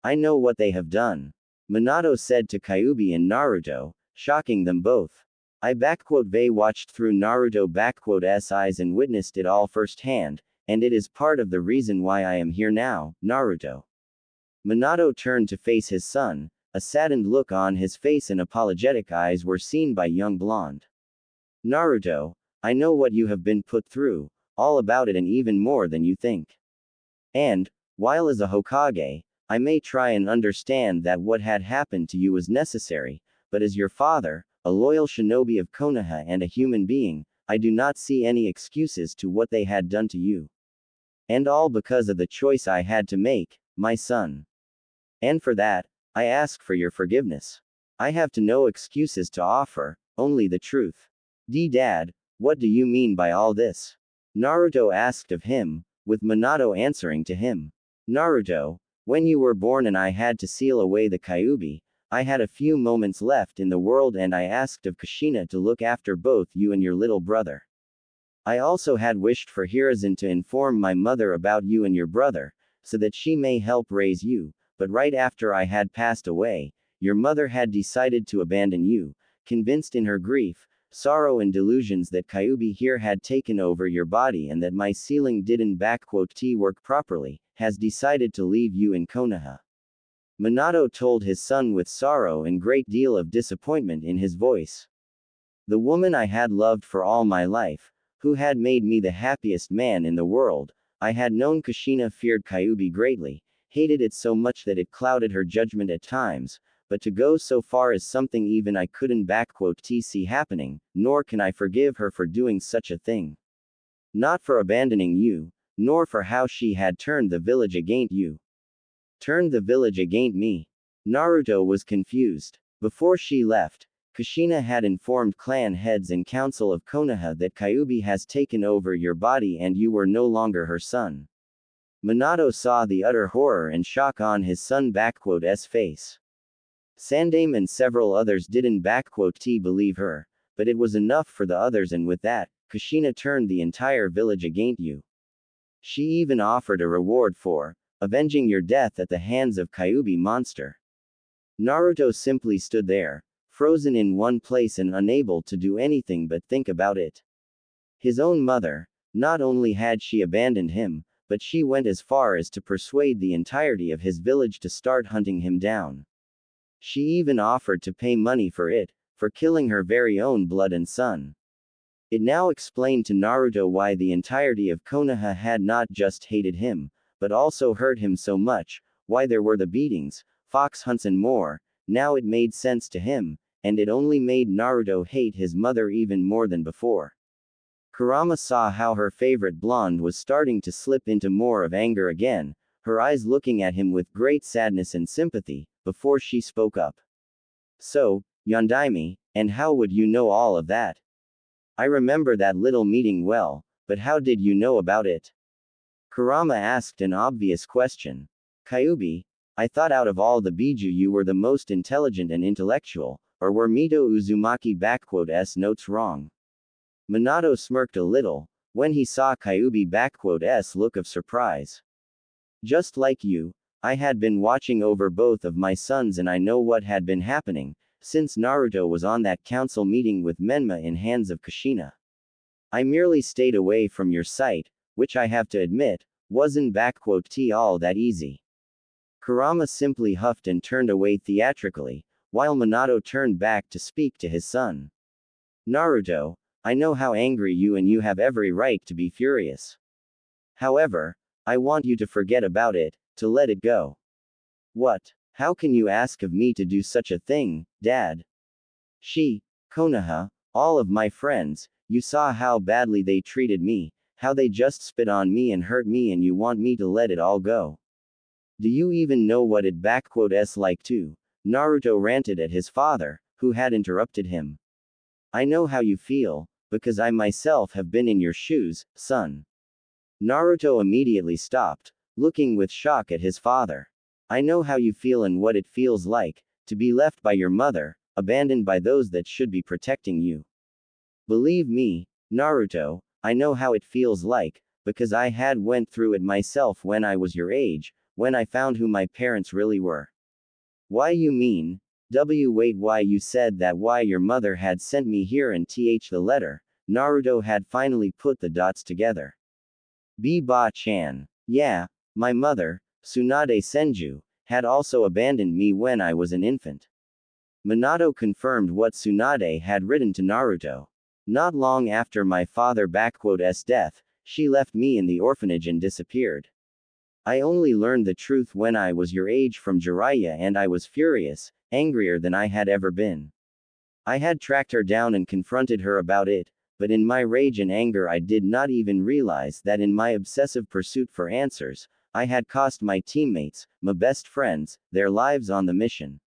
I know what they have done. Minato said to Kyuubi and Naruto, shocking them both. I watched through Naruto***'s eyes and witnessed it all firsthand, and it is part of the reason why I am here now, Naruto. Minato turned to face his son, a saddened look on his face and apologetic eyes were seen by young blonde. Naruto, I know what you have been put through, all about it and even more than you think. And, while as a Hokage, I may try and understand that what had happened to you was necessary, but as your father, a loyal shinobi of Konoha and a human being, I do not see any excuses to what they had done to you. And all because of the choice I had to make, my son. And for that, I ask for your forgiveness. I have no excuses to offer, only the truth. Dad, what do you mean by all this? Naruto asked of him, with Minato answering to him. Naruto, when you were born and I had to seal away the Kyuubi, I had a few moments left in the world and I asked of Kushina to look after both you and your little brother. I also had wished for Hiruzen to inform my mother about you and your brother, so that she may help raise you, but right after I had passed away, your mother had decided to abandon you, convinced in her grief, sorrow and delusions that Kyuubi here had taken over your body and that my sealing didn't work properly, has decided to leave you in Konoha. Minato told his son with sorrow and great deal of disappointment in his voice. The woman I had loved for all my life, who had made me the happiest man in the world, I had known Kushina feared Kyuubi greatly, hated it so much that it clouded her judgment at times, but to go so far as something even I couldn't see happening, nor can I forgive her for doing such a thing. Not for abandoning you, nor for how she had turned the village against you. Turned the village against me. Naruto was confused. Before she left, Kushina had informed clan heads and council of Konoha that Kyuubi has taken over your body and you were no longer her son. Minato saw the utter horror and shock on his son's face. Sandame and several others didn't believe her, but it was enough for the others, and with that, Kushina turned the entire village against you. She even offered a reward for avenging your death at the hands of Kyuubi monster. Naruto simply stood there, frozen in one place and unable to do anything but think about it. His own mother, not only had she abandoned him, but she went as far as to persuade the entirety of his village to start hunting him down. She even offered to pay money for killing her very own blood and son. It now explained to Naruto why the entirety of Konoha had not just hated him, but also hurt him so much, why there were the beatings, fox hunts and more. Now it made sense to him, and it only made Naruto hate his mother even more than before. Kurama saw how her favorite blonde was starting to slip into more of anger again, her eyes looking at him with great sadness and sympathy, before she spoke up. So, Yondaime, and how would you know all of that? I remember that little meeting well, but how did you know about it? Kurama asked an obvious question. Kyuubi, I thought out of all the Biju you were the most intelligent and intellectual, or were Mito Uzumaki*s notes wrong? Minato smirked a little, when he saw Kyuubi's look of surprise. Just like you, I had been watching over both of my sons and I know what had been happening, since Naruto was on that council meeting with Menma in hands of Kushina. I merely stayed away from your sight, which I have to admit, wasn't all that easy. Kurama simply huffed and turned away theatrically, while Minato turned back to speak to his son. Naruto, I know how angry you have every right to be furious. However, I want you to forget about it, to let it go. What? How can you ask of me to do such a thing, Dad? Konoha, all of my friends, you saw how badly they treated me, how they just spit on me and hurt me, and you want me to let it all go. Do you even know what it's like to? Naruto ranted at his father, who had interrupted him. I know how you feel, because I myself have been in your shoes, son. Naruto immediately stopped, looking with shock at his father. I know how you feel and what it feels like, to be left by your mother, abandoned by those that should be protecting you. Believe me, Naruto, I know how it feels like, because I had went through it myself when I was your age, when I found who my parents really were. Why you mean? Wait, why you said that? Why your mother had sent me here and the letter? Naruto had finally put the dots together. Ba-chan. Yeah, my mother, Tsunade Senju, had also abandoned me when I was an infant. Minato confirmed what Tsunade had written to Naruto. Not long after my father's death, she left me in the orphanage and disappeared. I only learned the truth when I was your age from Jiraiya, and I was furious, angrier than I had ever been. I had tracked her down and confronted her about it, but in my rage and anger I did not even realize that in my obsessive pursuit for answers, I had cost my teammates, my best friends, their lives on the mission.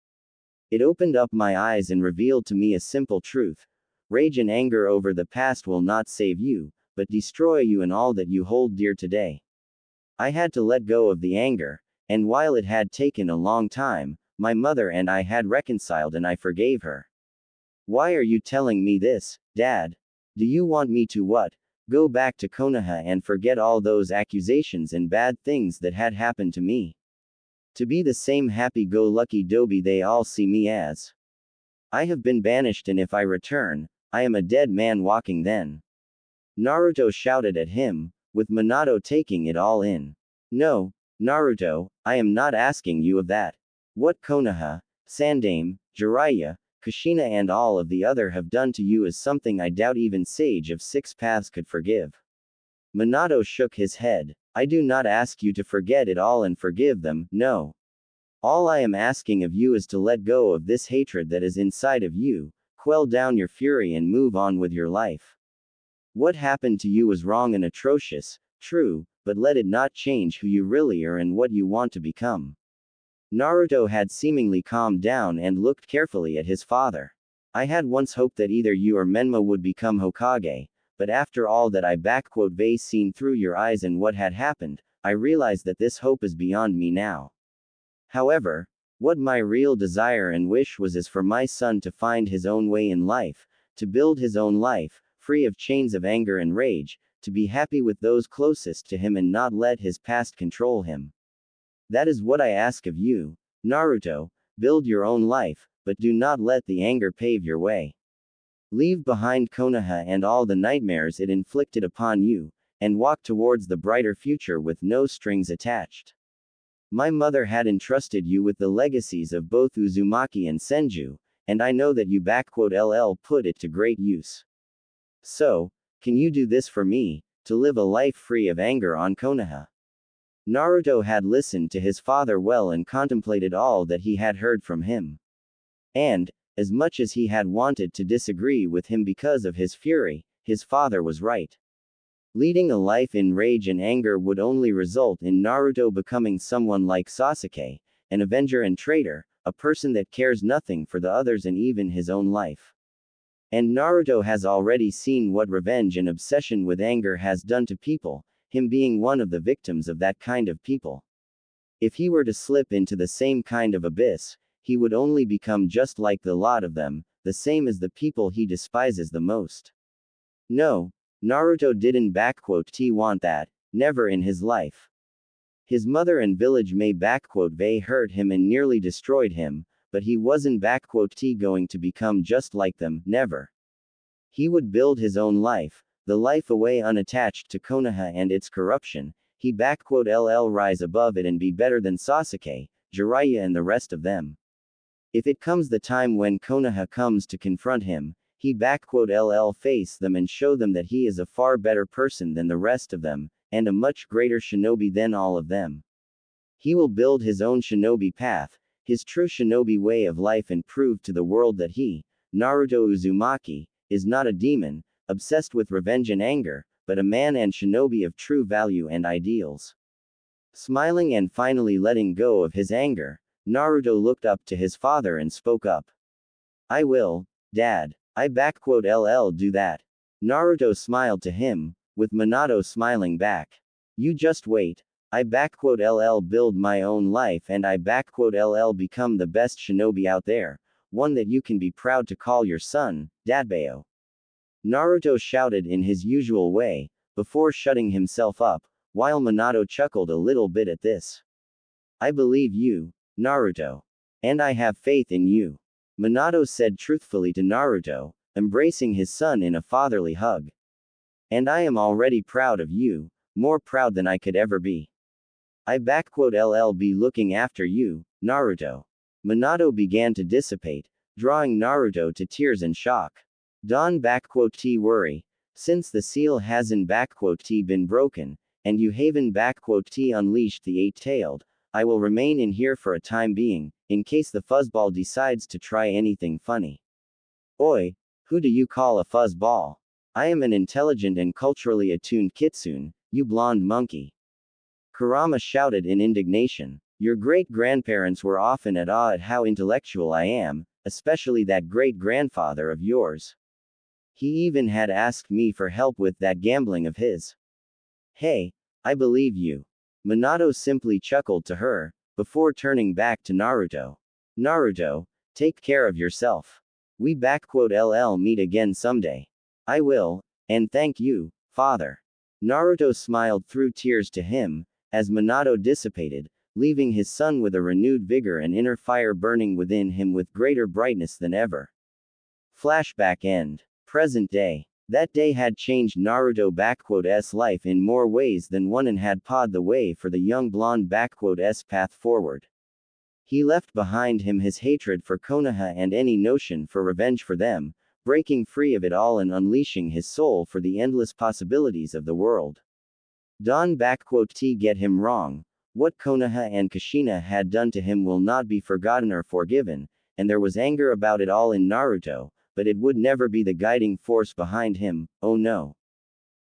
It opened up my eyes and revealed to me a simple truth. Rage and anger over the past will not save you, but destroy you and all that you hold dear today. I had to let go of the anger, and while it had taken a long time, my mother and I had reconciled and I forgave her. Why are you telling me this, Dad? Do you want me to what? Go back to Konoha and forget all those accusations and bad things that had happened to me? To be the same happy-go-lucky doby they all see me as? I have been banished, and if I return, I am a dead man walking then. Naruto shouted at him, with Minato taking it all in. No, Naruto, I am not asking you of that. What Konoha, Sandaime, Jiraiya, Kushina and all of the other have done to you is something I doubt even Sage of Six Paths could forgive. Minato shook his head. I do not ask you to forget it all and forgive them, no. All I am asking of you is to let go of this hatred that is inside of you, quell down your fury and move on with your life. What happened to you was wrong and atrocious, true, but let it not change who you really are and what you want to become. Naruto had seemingly calmed down and looked carefully at his father. I had once hoped that either you or Menma would become Hokage, but after all that I've seen through your eyes and what had happened, I realize that this hope is beyond me now. However, what my real desire and wish was is for my son to find his own way in life, to build his own life, free of chains of anger and rage, to be happy with those closest to him and not let his past control him. That is what I ask of you, Naruto. Build your own life, but do not let the anger pave your way. Leave behind Konoha and all the nightmares it inflicted upon you, and walk towards the brighter future with no strings attached. My mother had entrusted you with the legacies of both Uzumaki and Senju, and I know that you put it to great use. So, can you do this for me, to live a life free of anger on Konoha? Naruto had listened to his father well and contemplated all that he had heard from him. And, as much as he had wanted to disagree with him because of his fury, his father was right. Leading a life in rage and anger would only result in Naruto becoming someone like Sasuke, an avenger and traitor, a person that cares nothing for the others and even his own life. And Naruto has already seen what revenge and obsession with anger has done to people, him being one of the victims of that kind of people. If he were to slip into the same kind of abyss, he would only become just like the lot of them, the same as the people he despises the most. No, Naruto didn't want that, never in his life. His mother and village may they hurt him and nearly destroyed him, but he wasn't going to become just like them, never. He would build his own life, the life away unattached to Konoha and its corruption, he rise above it and be better than Sasuke, Jiraiya and the rest of them. If it comes the time when Konoha comes to confront him, he face them and show them that he is a far better person than the rest of them, and a much greater shinobi than all of them. He will build his own shinobi path, his true shinobi way of life and prove to the world that he, Naruto Uzumaki, is not a demon, obsessed with revenge and anger, but a man and shinobi of true value and ideals. Smiling and finally letting go of his anger, Naruto looked up to his father and spoke up. I will, Dad. I do that. Naruto smiled to him, with Minato smiling back. You just wait. I build my own life and I become the best shinobi out there, one that you can be proud to call your son, Dadbao. Naruto shouted in his usual way, before shutting himself up, while Minato chuckled a little bit at this. I believe you, Naruto. And I have faith in you. Minato said truthfully to Naruto, embracing his son in a fatherly hug. And I am already proud of you, more proud than I could ever be. I be looking after you, Naruto. Minato began to dissipate, drawing Naruto to tears and shock. Don't worry, since the seal hasn't been broken, and you haven't unleashed the eight-tailed, I will remain in here for a time being, in case the fuzzball decides to try anything funny. Oi, who do you call a fuzzball? I am an intelligent and culturally attuned kitsune, you blonde monkey. Kurama shouted in indignation. Your great-grandparents were often at awe at how intellectual I am, especially that great-grandfather of yours. He even had asked me for help with that gambling of his. Hey, I believe you. Minato simply chuckled to her, before turning back to Naruto. Naruto, take care of yourself. We meet again someday. I will, and thank you, father. Naruto smiled through tears to him, as Minato dissipated, leaving his son with a renewed vigor and inner fire burning within him with greater brightness than ever. Flashback end. Present day. That day had changed Naruto life in more ways than one and had paved the way for the young blonde path forward. He left behind him his hatred for Konoha and any notion for revenge for them, breaking free of it all and unleashing his soul for the endless possibilities of the world. Don't get him wrong. What Konoha and Kushina had done to him will not be forgotten or forgiven, and there was anger about it all in Naruto, but it would never be the guiding force behind him, oh no.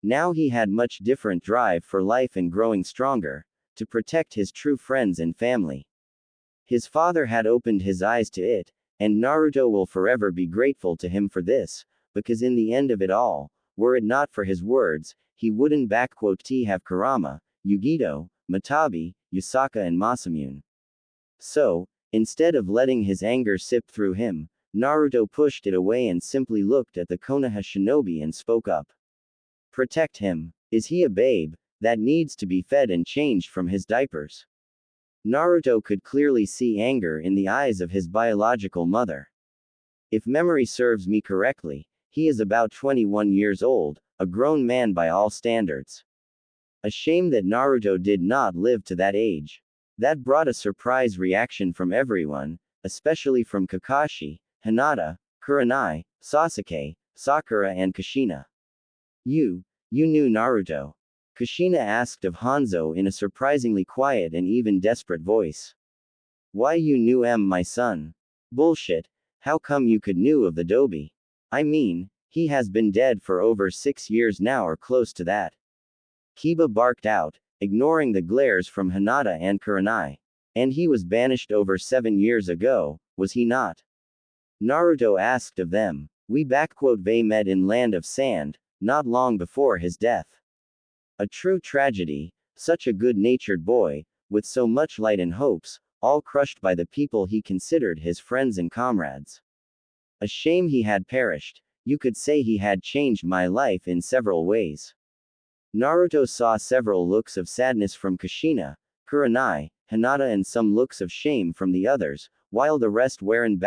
Now he had much different drive for life and growing stronger, to protect his true friends and family. His father had opened his eyes to it, and Naruto will forever be grateful to him for this, because in the end of it all, were it not for his words, he wouldn't have Kurama, Yugito, Matabi, Yusaka and Masamune. So, instead of letting his anger sip through him, Naruto pushed it away and simply looked at the Konoha shinobi and spoke up. Protect him. Is he a babe that needs to be fed and changed from his diapers? Naruto could clearly see anger in the eyes of his biological mother. If memory serves me correctly, he is about 21 years old, a grown man by all standards. A shame that Naruto did not live to that age. That brought a surprise reaction from everyone, especially from Kakashi, Hinata, Kurenai, Sasuke, Sakura and Kushina. You knew Naruto? Kushina asked of Hanzo in a surprisingly quiet and even desperate voice. Why you knew my son? Bullshit, how come you could knew of the Dobi? I mean, he has been dead for over 6 years now or close to that. Kiba barked out, ignoring the glares from Hinata and Kurenai. And he was banished over 7 years ago, was he not? Naruto asked of them. They met in Land of Sand, not long before his death. A true tragedy, such a good-natured boy, with so much light and hopes, all crushed by the people he considered his friends and comrades. A shame he had perished. You could say he had changed my life in several ways. Naruto saw several looks of sadness from Kushina, Kurenai, Hinata and some looks of shame from the others, while the rest weren't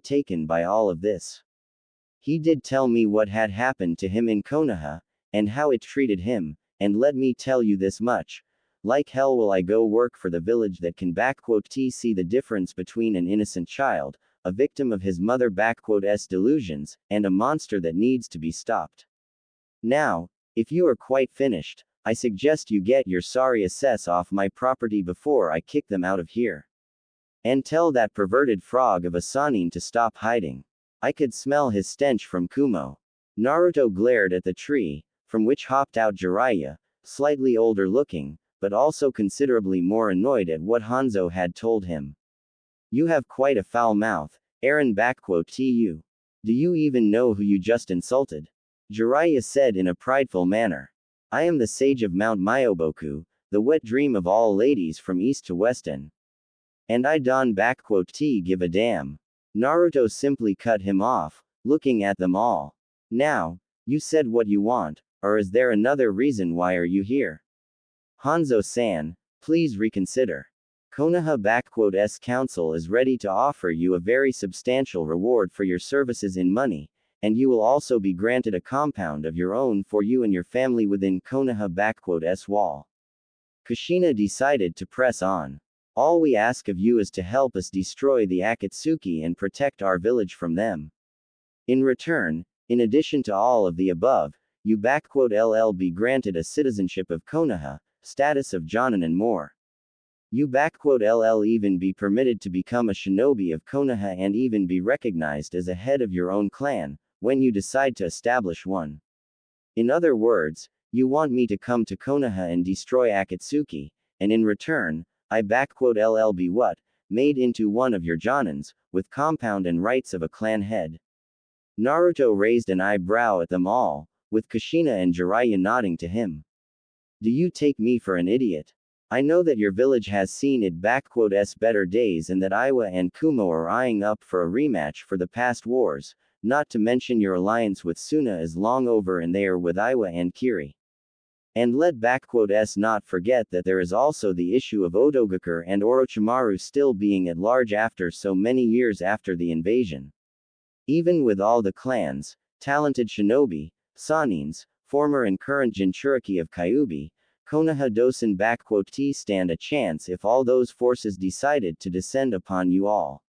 taken by all of this. He did tell me what had happened to him in Konoha, and how it treated him, and let me tell you this much. Like hell will I go work for the village that can see the difference between an innocent child, a victim of his mother*s delusions, and a monster that needs to be stopped. Now, if you are quite finished, I suggest you get your sorry assess off my property before I kick them out of here. And tell that perverted frog of a Sannin to stop hiding. I could smell his stench from Kumo. Naruto glared at the tree, from which hopped out Jiraiya, slightly older looking, but also considerably more annoyed at what Hanzo had told him. You have quite a foul mouth, Aaron *tu. Do you even know who you just insulted? Jiraiya said in a prideful manner. I am the sage of Mount Myoboku, the wet dream of all ladies from east to weston. And I don't give a damn. Naruto simply cut him off, looking at them all. Now, you said what you want, or is there another reason why are you here? Hanzo-san, please reconsider. Konoha council is ready to offer you a very substantial reward for your services in money, and you will also be granted a compound of your own for you and your family within Konoha wall. Kushina decided to press on. All we ask of you is to help us destroy the Akatsuki and protect our village from them. In return, in addition to all of the above, you be granted a citizenship of Konoha, status of Jonin and more. You even be permitted to become a shinobi of Konoha and even be recognized as a head of your own clan, when you decide to establish one. In other words, you want me to come to Konoha and destroy Akatsuki, and in return, I be made into one of your Jonins, with compound and rights of a clan head. Naruto raised an eyebrow at them all, with Kushina and Jiraiya nodding to him. Do you take me for an idiot? I know that your village has seen its better days and that Iwa and Kumo are eyeing up for a rematch for the past wars, not to mention your alliance with Suna is long over and they are with Iwa and Kiri. And let not forget that there is also the issue of Otogakur and Orochimaru still being at large after so many years after the invasion. Even with all the clans, talented shinobi, Sannins, former and current Jinchuriki of Kyuubi, Konoha doesn't stand a chance if all those forces decided to descend upon you all.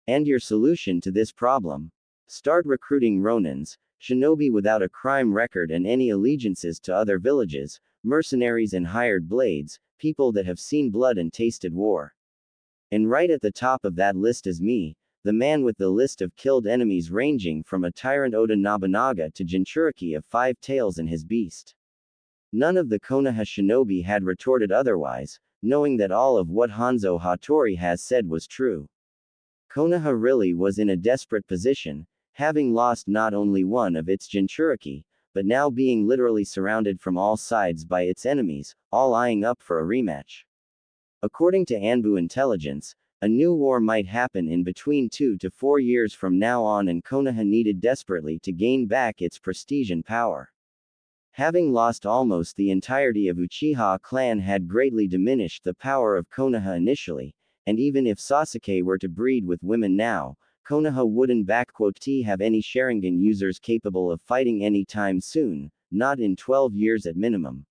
And your solution to this problem? Start recruiting Ronins, shinobi without a crime record and any allegiances to other villages, mercenaries and hired blades, people that have seen blood and tasted war. And right at the top of that list is me, the man with the list of killed enemies ranging from a tyrant Oda Nobunaga to Jinchuriki of 5 tails and his beast. None of the Konoha shinobi had retorted otherwise, knowing that all of what Hanzo Hattori has said was true. Konoha really was in a desperate position, having lost not only one of its Jinchuriki, but now being literally surrounded from all sides by its enemies, all eyeing up for a rematch. According to Anbu intelligence, a new war might happen in between 2 to 4 years from now on and Konoha needed desperately to gain back its prestige and power. Having lost almost the entirety of Uchiha clan had greatly diminished the power of Konoha initially, and even if Sasuke were to breed with women now, Konoha wouldn't have any Sharingan users capable of fighting anytime soon, not in 12 years at minimum.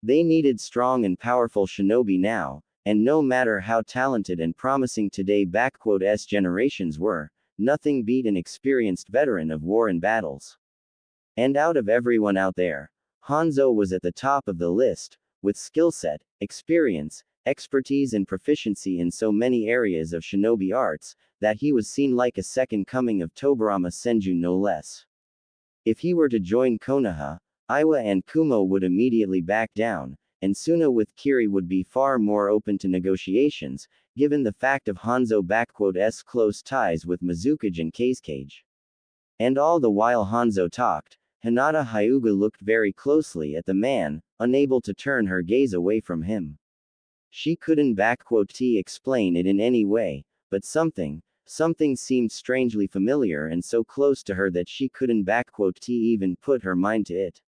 They needed strong and powerful shinobi now, and no matter how talented and promising today's generations were, nothing beat an experienced veteran of war and battles. And out of everyone out there, Hanzo was at the top of the list, with skill set, experience, expertise and proficiency in so many areas of shinobi arts, that he was seen like a second coming of Tobirama Senju no less. If he were to join Konoha, Iwa and Kumo would immediately back down, and Suna with Kiri would be far more open to negotiations, given the fact of Hanzo's close ties with Mizukage and Kazekage. And all the while Hanzo talked, Hinata Hyuga looked very closely at the man, unable to turn her gaze away from him. She couldn't explain it in any way, but something seemed strangely familiar and so close to her that she couldn't even put her mind to it.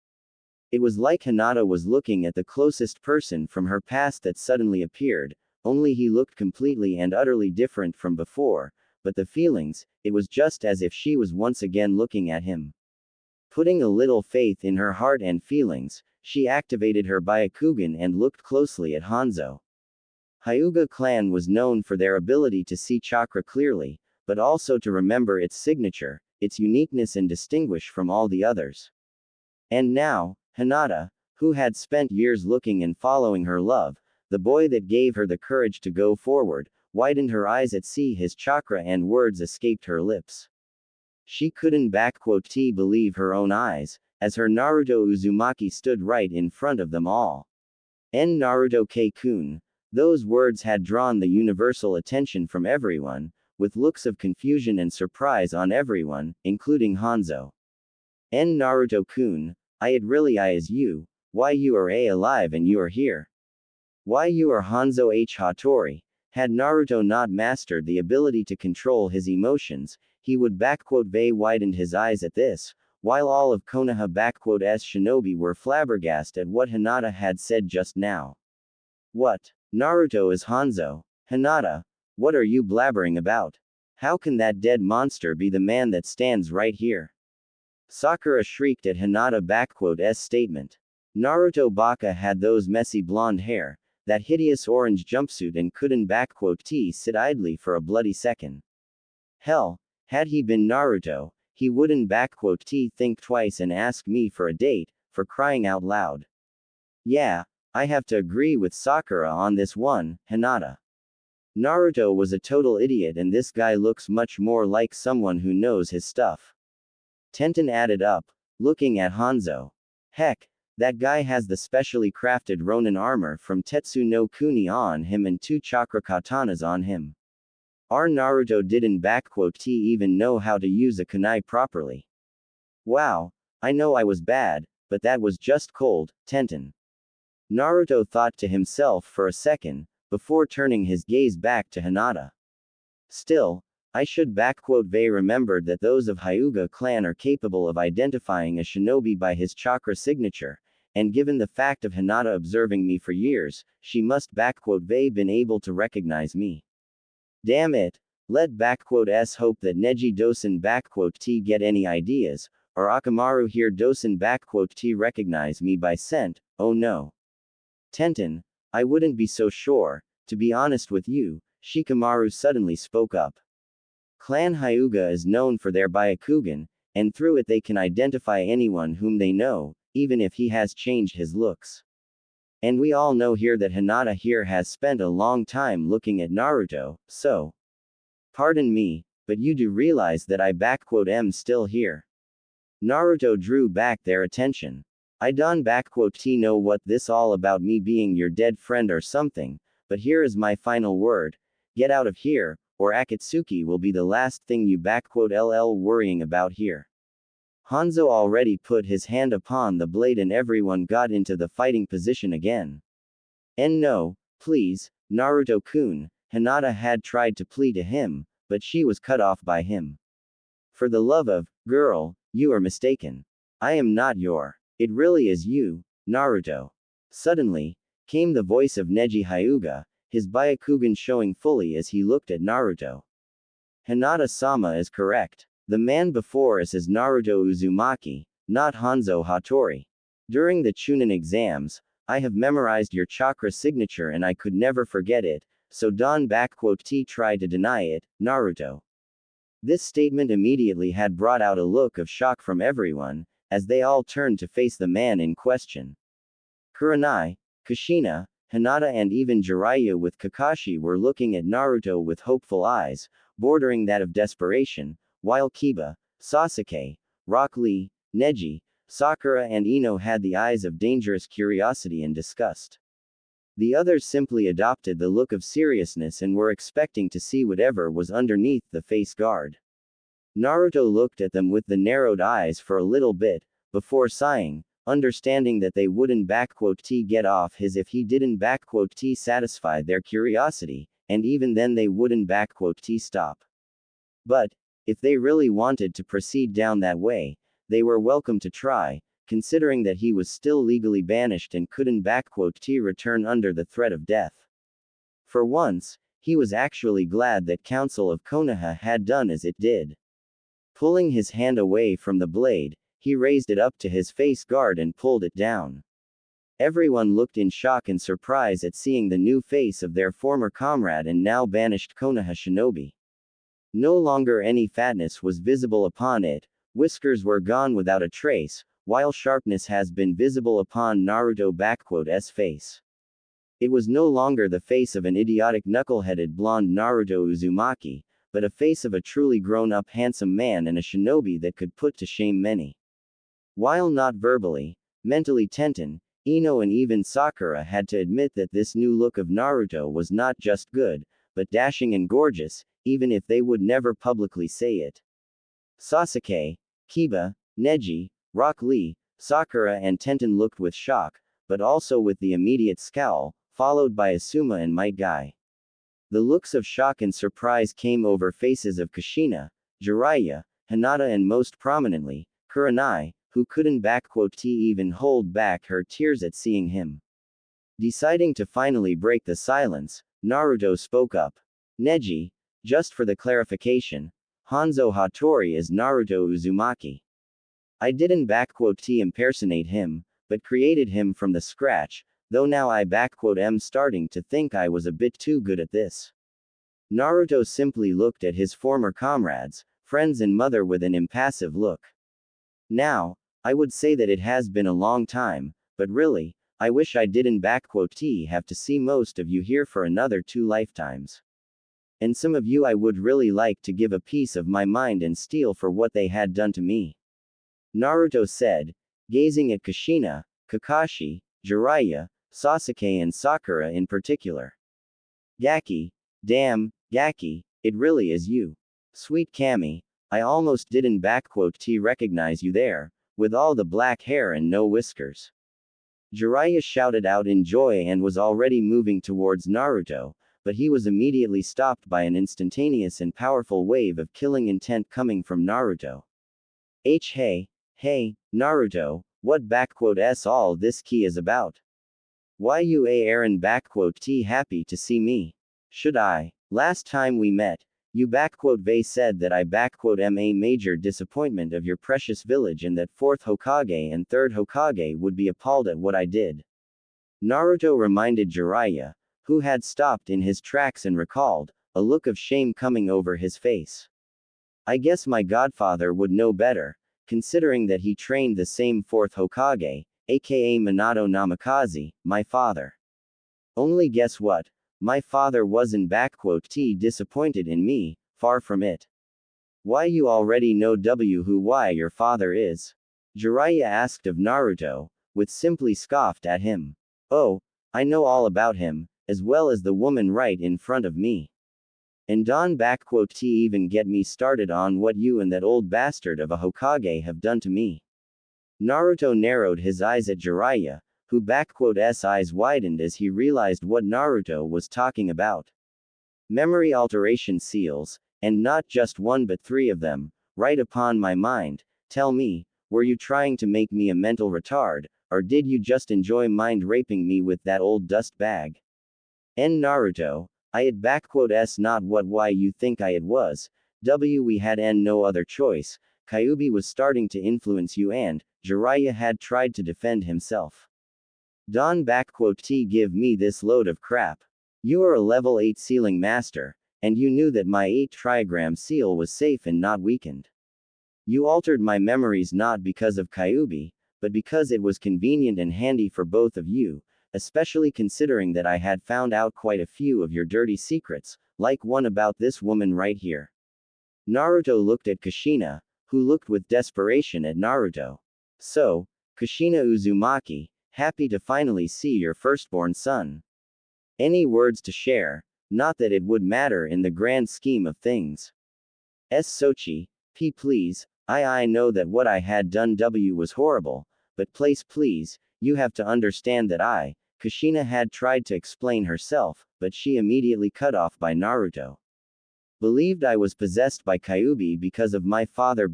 It was like Hinata was looking at the closest person from her past that suddenly appeared, only he looked completely and utterly different from before, but the feelings, it was just as if she was once again looking at him. Putting a little faith in her heart and feelings, she activated her Byakugan and looked closely at Hanzo. Hyuga clan was known for their ability to see chakra clearly, but also to remember its signature, its uniqueness and distinguish from all the others. And now, Hinata, who had spent years looking and following her love, the boy that gave her the courage to go forward, widened her eyes at see his chakra and words escaped her lips. She couldn't believe her own eyes, as her Naruto Uzumaki stood right in front of them all. En Naruto K-kun. Those words had drawn the universal attention from everyone, with looks of confusion and surprise on everyone, including Hanzo. En Naruto-kun, it really is you, why you are alive and you are here. Why you are Hanzo H. Hattori. Had Naruto not mastered the ability to control his emotions, he would widened his eyes at this, while all of Konoha shinobi were flabbergasted at what Hinata had said just now. What? Naruto is Hanzo. Hinata, what are you blabbering about? How can that dead monster be the man that stands right here? Sakura shrieked at Hinata's statement. Naruto Baka had those messy blonde hair, that hideous orange jumpsuit and couldn't sit idly for a bloody second. Hell, had he been Naruto, he wouldn't think twice and ask me for a date, for crying out loud. Yeah, I have to agree with Sakura on this one, Hinata. Naruto was a total idiot and this guy looks much more like someone who knows his stuff. Tenten added up, looking at Hanzo. Heck, that guy has the specially crafted Ronin armor from Tetsu no Kuni on him and 2 chakra katanas on him. Our Naruto didn't even know how to use a kunai properly. Wow, I know I was bad, but that was just cold, Tenten. Naruto thought to himself for a second, before turning his gaze back to Hinata. Still, I should remembered that those of Hyuga clan are capable of identifying a shinobi by his chakra signature, and given the fact of Hinata observing me for years, she must been able to recognize me. Damn it, let hope that Neji doesn't get any ideas, or Akamaru here doesn't recognize me by scent, oh no. Tenten, I wouldn't be so sure, to be honest with you, Shikamaru suddenly spoke up. Clan Hyuga is known for their Byakugan, and through it they can identify anyone whom they know, even if he has changed his looks. And we all know here that Hinata here has spent a long time looking at Naruto, so. Pardon me, but you do realize that I am still here. Naruto drew back their attention. I don't know what this all about me being your dead friend or something, but here is my final word. Get out of here, or Akatsuki will be the last thing you worrying about here. Hanzo already put his hand upon the blade and everyone got into the fighting position again. And no, please, Naruto-kun, Hinata had tried to plead to him, but she was cut off by him. For the love of, girl, you are mistaken. I am not your. It really is you, Naruto. Suddenly, came the voice of Neji Hyuga, his Byakugan showing fully as he looked at Naruto. Hinata-sama is correct. The man before us is Naruto Uzumaki, not Hanzo Hattori. During the Chunin exams, I have memorized your chakra signature and I could never forget it, so Don_T tried to deny it, Naruto. This statement immediately had brought out a look of shock from everyone, as they all turned to face the man in question. Kurenai, Kushina, Hinata and even Jiraiya with Kakashi were looking at Naruto with hopeful eyes, bordering that of desperation, while Kiba, Sasuke, Rock Lee, Neji, Sakura and Ino had the eyes of dangerous curiosity and disgust. The others simply adopted the look of seriousness and were expecting to see whatever was underneath the face guard. Naruto looked at them with the narrowed eyes for a little bit, before sighing, understanding that they wouldn't get off his if he didn't satisfy their curiosity, and even then they wouldn't stop. But, if they really wanted to proceed down that way, they were welcome to try, considering that he was still legally banished and couldn't return under the threat of death. For once, he was actually glad that Council of Konoha had done as it did. Pulling his hand away from the blade, he raised it up to his face guard and pulled it down. Everyone looked in shock and surprise at seeing the new face of their former comrade and now banished Konoha shinobi. No longer any fatness was visible upon it, whiskers were gone without a trace, while sharpness has been visible upon Naruto's face. It was no longer the face of an idiotic knuckle-headed blonde Naruto Uzumaki, but a face of a truly grown-up handsome man and a shinobi that could put to shame many. While not verbally, mentally Tenten, Ino and even Sakura had to admit that this new look of Naruto was not just good, but dashing and gorgeous, even if they would never publicly say it. Sasuke, Kiba, Neji, Rock Lee, Sakura and Tenten looked with shock, but also with the immediate scowl, followed by Asuma and Might Guy. The looks of shock and surprise came over faces of Kushina, Jiraiya, Hinata and most prominently, Kurenai, who couldn't even hold back her tears at seeing him. Deciding to finally break the silence, Naruto spoke up. Neji, just for the clarification, Hanzo Hattori is Naruto Uzumaki. I didn't impersonate him, but created him from the scratch, though now I am starting to think I was a bit too good at this. Naruto simply looked at his former comrades, friends and mother with an impassive look. Now, I would say that it has been a long time, but really, I wish I didn't have to see most of you here for another 2 lifetimes. And some of you I would really like to give a piece of my mind and steal for what they had done to me. Naruto said, gazing at Kushina, Kakashi, Jiraiya, Sasuke and Sakura in particular. Gaki, damn, Gaki, it really is you. Sweet Kami, I almost didn't recognize you there, with all the black hair and no whiskers. Jiraiya shouted out in joy and was already moving towards Naruto, but he was immediately stopped by an instantaneous and powerful wave of killing intent coming from Naruto. Hey, Naruto, what all this key is about? Why you Aaron happy to see me? Should I? Last time we met, you Vei said that I am a major disappointment of your precious village and that 4th Hokage and 3rd Hokage would be appalled at what I did. Naruto reminded Jiraiya, who had stopped in his tracks and recalled, a look of shame coming over his face. I guess my godfather would know better, considering that he trained the same 4th Hokage, aka Minato Namikaze, my father. Only guess what? My father wasn't disappointed in me, far from it. Why you already know who why your father is? Jiraiya asked of Naruto, with simply scoffed at him. Oh, I know all about him, as well as the woman right in front of me. And don't even get me started on what you and that old bastard of a Hokage have done to me. Naruto narrowed his eyes at Jiraiya, whose eyes widened as he realized what Naruto was talking about. Memory alteration seals, and not just 1 but 3 of them, right upon my mind. Tell me, were you trying to make me a mental retard, or did you just enjoy mind raping me with that old dust bag? Naruto, I it not what why you think I it was, We had no other choice. Kyuubi was starting to influence you and Jiraiya had tried to defend himself. Give me this load of crap. You are a level 8 sealing master, and you knew that my 8 trigram seal was safe and not weakened. You altered my memories not because of Kyuubi, but because it was convenient and handy for both of you, especially considering that I had found out quite a few of your dirty secrets, like one about this woman right here. Naruto looked at Kushina, who looked with desperation at Naruto. So, Kushina Uzumaki, happy to finally see your firstborn son. Any words to share? Not that it would matter in the grand scheme of things. Sochi, please, I know that what I had done was horrible, but please, you have to understand that Kushina had tried to explain herself, but she immediately cut off by Naruto. Believed I was possessed by Kyuubi because of my father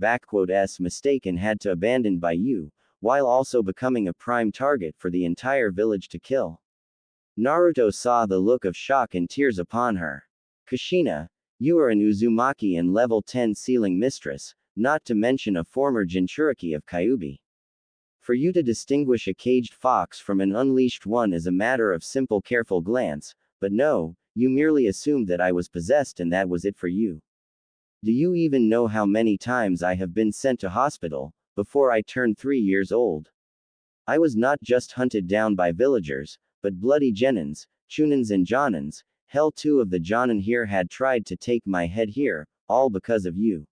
s mistake and had to abandon by you, while also becoming a prime target for the entire village to kill. Naruto saw the look of shock and tears upon her. Kushina, you are an Uzumaki and level 10 sealing mistress, not to mention a former Jinchuriki of Kyuubi. For you to distinguish a caged fox from an unleashed one is a matter of simple careful glance, but no, you merely assumed that I was possessed and that was it for you. Do you even know how many times I have been sent to hospital, before I turned 3 years old? I was not just hunted down by villagers, but bloody Genins, Chunins and Jonins, hell 2 of the Jonin here had tried to take my head here, all because of you.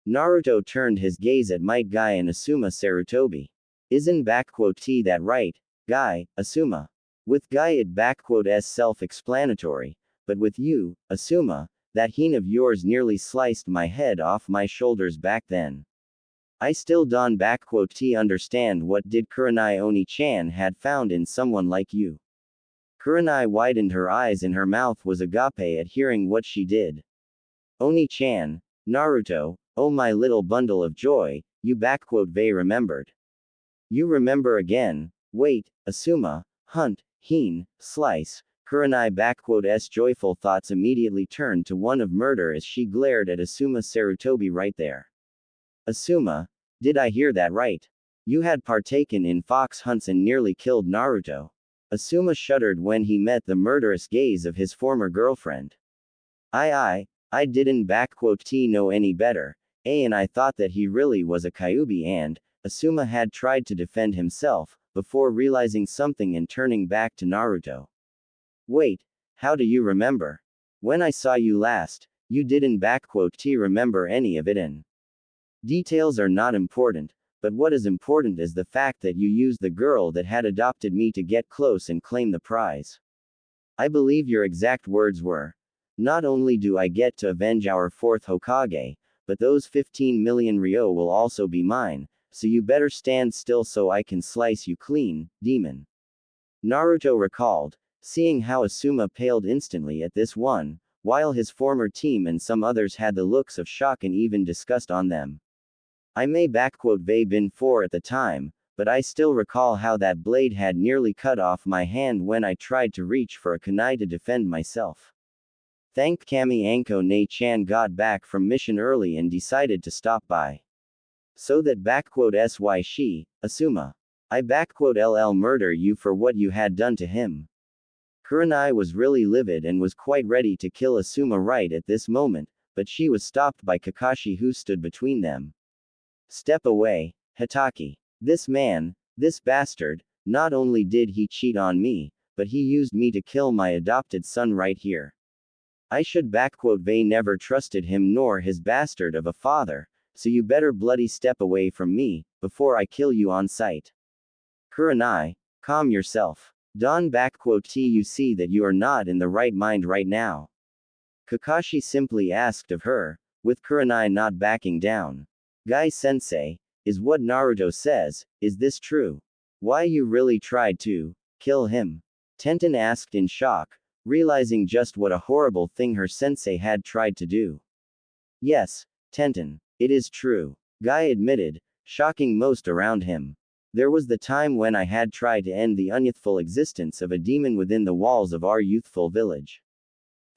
Naruto turned his gaze at Might Guy and Asuma Sarutobi. Isn't that right, Guy, Asuma? With Guy it's self-explanatory, but with you, Asuma, that heen of yours nearly sliced my head off my shoulders back then. I still don't understand what did Kurenai Oni-chan had found in someone like you. Kurenai widened her eyes and her mouth was agape at hearing what she did. Oni-chan, Naruto, oh my little bundle of joy, you remembered. You remember again, wait, Asuma, hunt, heen, slice, Kurenai's joyful thoughts immediately turned to one of murder as she glared at Asuma Sarutobi right there. Asuma, did I hear that right? You had partaken in fox hunts and nearly killed Naruto. Asuma shuddered when he met the murderous gaze of his former girlfriend. I didn't know any better, and I thought that he really was a Kyuubi and, Asuma had tried to defend himself, before realizing something and turning back to Naruto. Wait, how do you remember? When I saw you last, you didn't remember any of it and. Details are not important, but what is important is the fact that you used the girl that had adopted me to get close and claim the prize. I believe your exact words were, not only do I get to avenge our 4th Hokage, but those 15 million ryo will also be mine, so you better stand still so I can slice you clean, demon. Naruto recalled, seeing how Asuma paled instantly at this one, while his former team and some others had the looks of shock and even disgust on them. I may been 4 at the time, but I still recall how that blade had nearly cut off my hand when I tried to reach for a kunai to defend myself. Thank Kami Anko Ne-chan got back from mission early and decided to stop by. So that sy she, Asuma. I ll murder you for what you had done to him. Kurenai was really livid and was quite ready to kill Asuma right at this moment, but she was stopped by Kakashi who stood between them. Step away, Hitaki. This man, this bastard, not only did he cheat on me, but he used me to kill my adopted son right here. I should never trusted him nor his bastard of a father, so you better bloody step away from me, before I kill you on sight. Kurenai, calm yourself. Don you see that you are not in the right mind right now. Kakashi simply asked of her, with Kurenai not backing down. Guy-sensei, is what Naruto says, is this true? Why you really tried to kill him? Tenten asked in shock, realizing just what a horrible thing her sensei had tried to do. Yes, Tenten, it is true, Guy admitted, shocking most around him. There was the time when I had tried to end the unyouthful existence of a demon within the walls of our youthful village.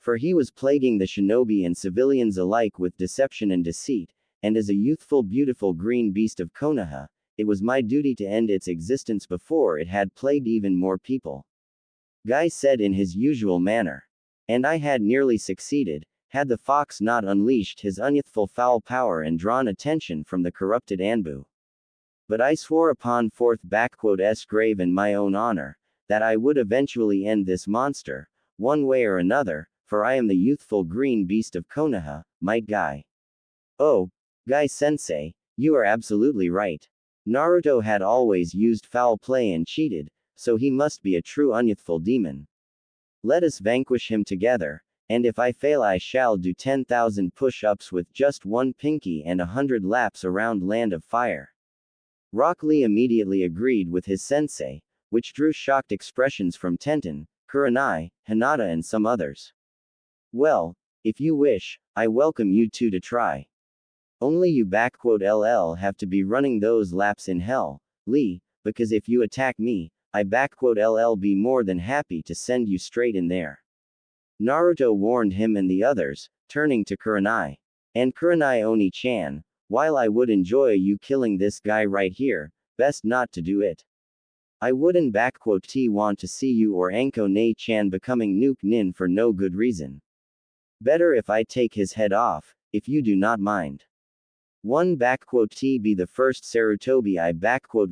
For he was plaguing the shinobi and civilians alike with deception and deceit, and as a youthful beautiful green beast of Konoha, it was my duty to end its existence before it had plagued even more people. Guy said in his usual manner. And I had nearly succeeded, had the fox not unleashed his unyouthful foul power and drawn attention from the corrupted Anbu. But I swore upon _s grave and my own honor, that I would eventually end this monster, one way or another, for I am the youthful green beast of Konoha, might Guy. Oh, Guy-sensei, you are absolutely right. Naruto had always used foul play and cheated, so he must be a true unyouthful demon. Let us vanquish him together, and if I fail I shall do 10,000 push-ups with just one pinky and 100 laps around Land of Fire. Rock Lee immediately agreed with his sensei, which drew shocked expressions from Tenten, Kurenai, Hinata and some others. Well, if you wish, I welcome you two to try. Only you _LL have to be running those laps in hell, Lee, because if you attack me, I _LL be more than happy to send you straight in there. Naruto warned him and the others, turning to Kurenai. And Kurenai Oni-chan, while I would enjoy you killing this guy right here, best not to do it. I wouldn't want to see you or Anko Ne-chan becoming Nuke Nin for no good reason. Better if I take his head off, if you do not mind. One be the first Sarutobi I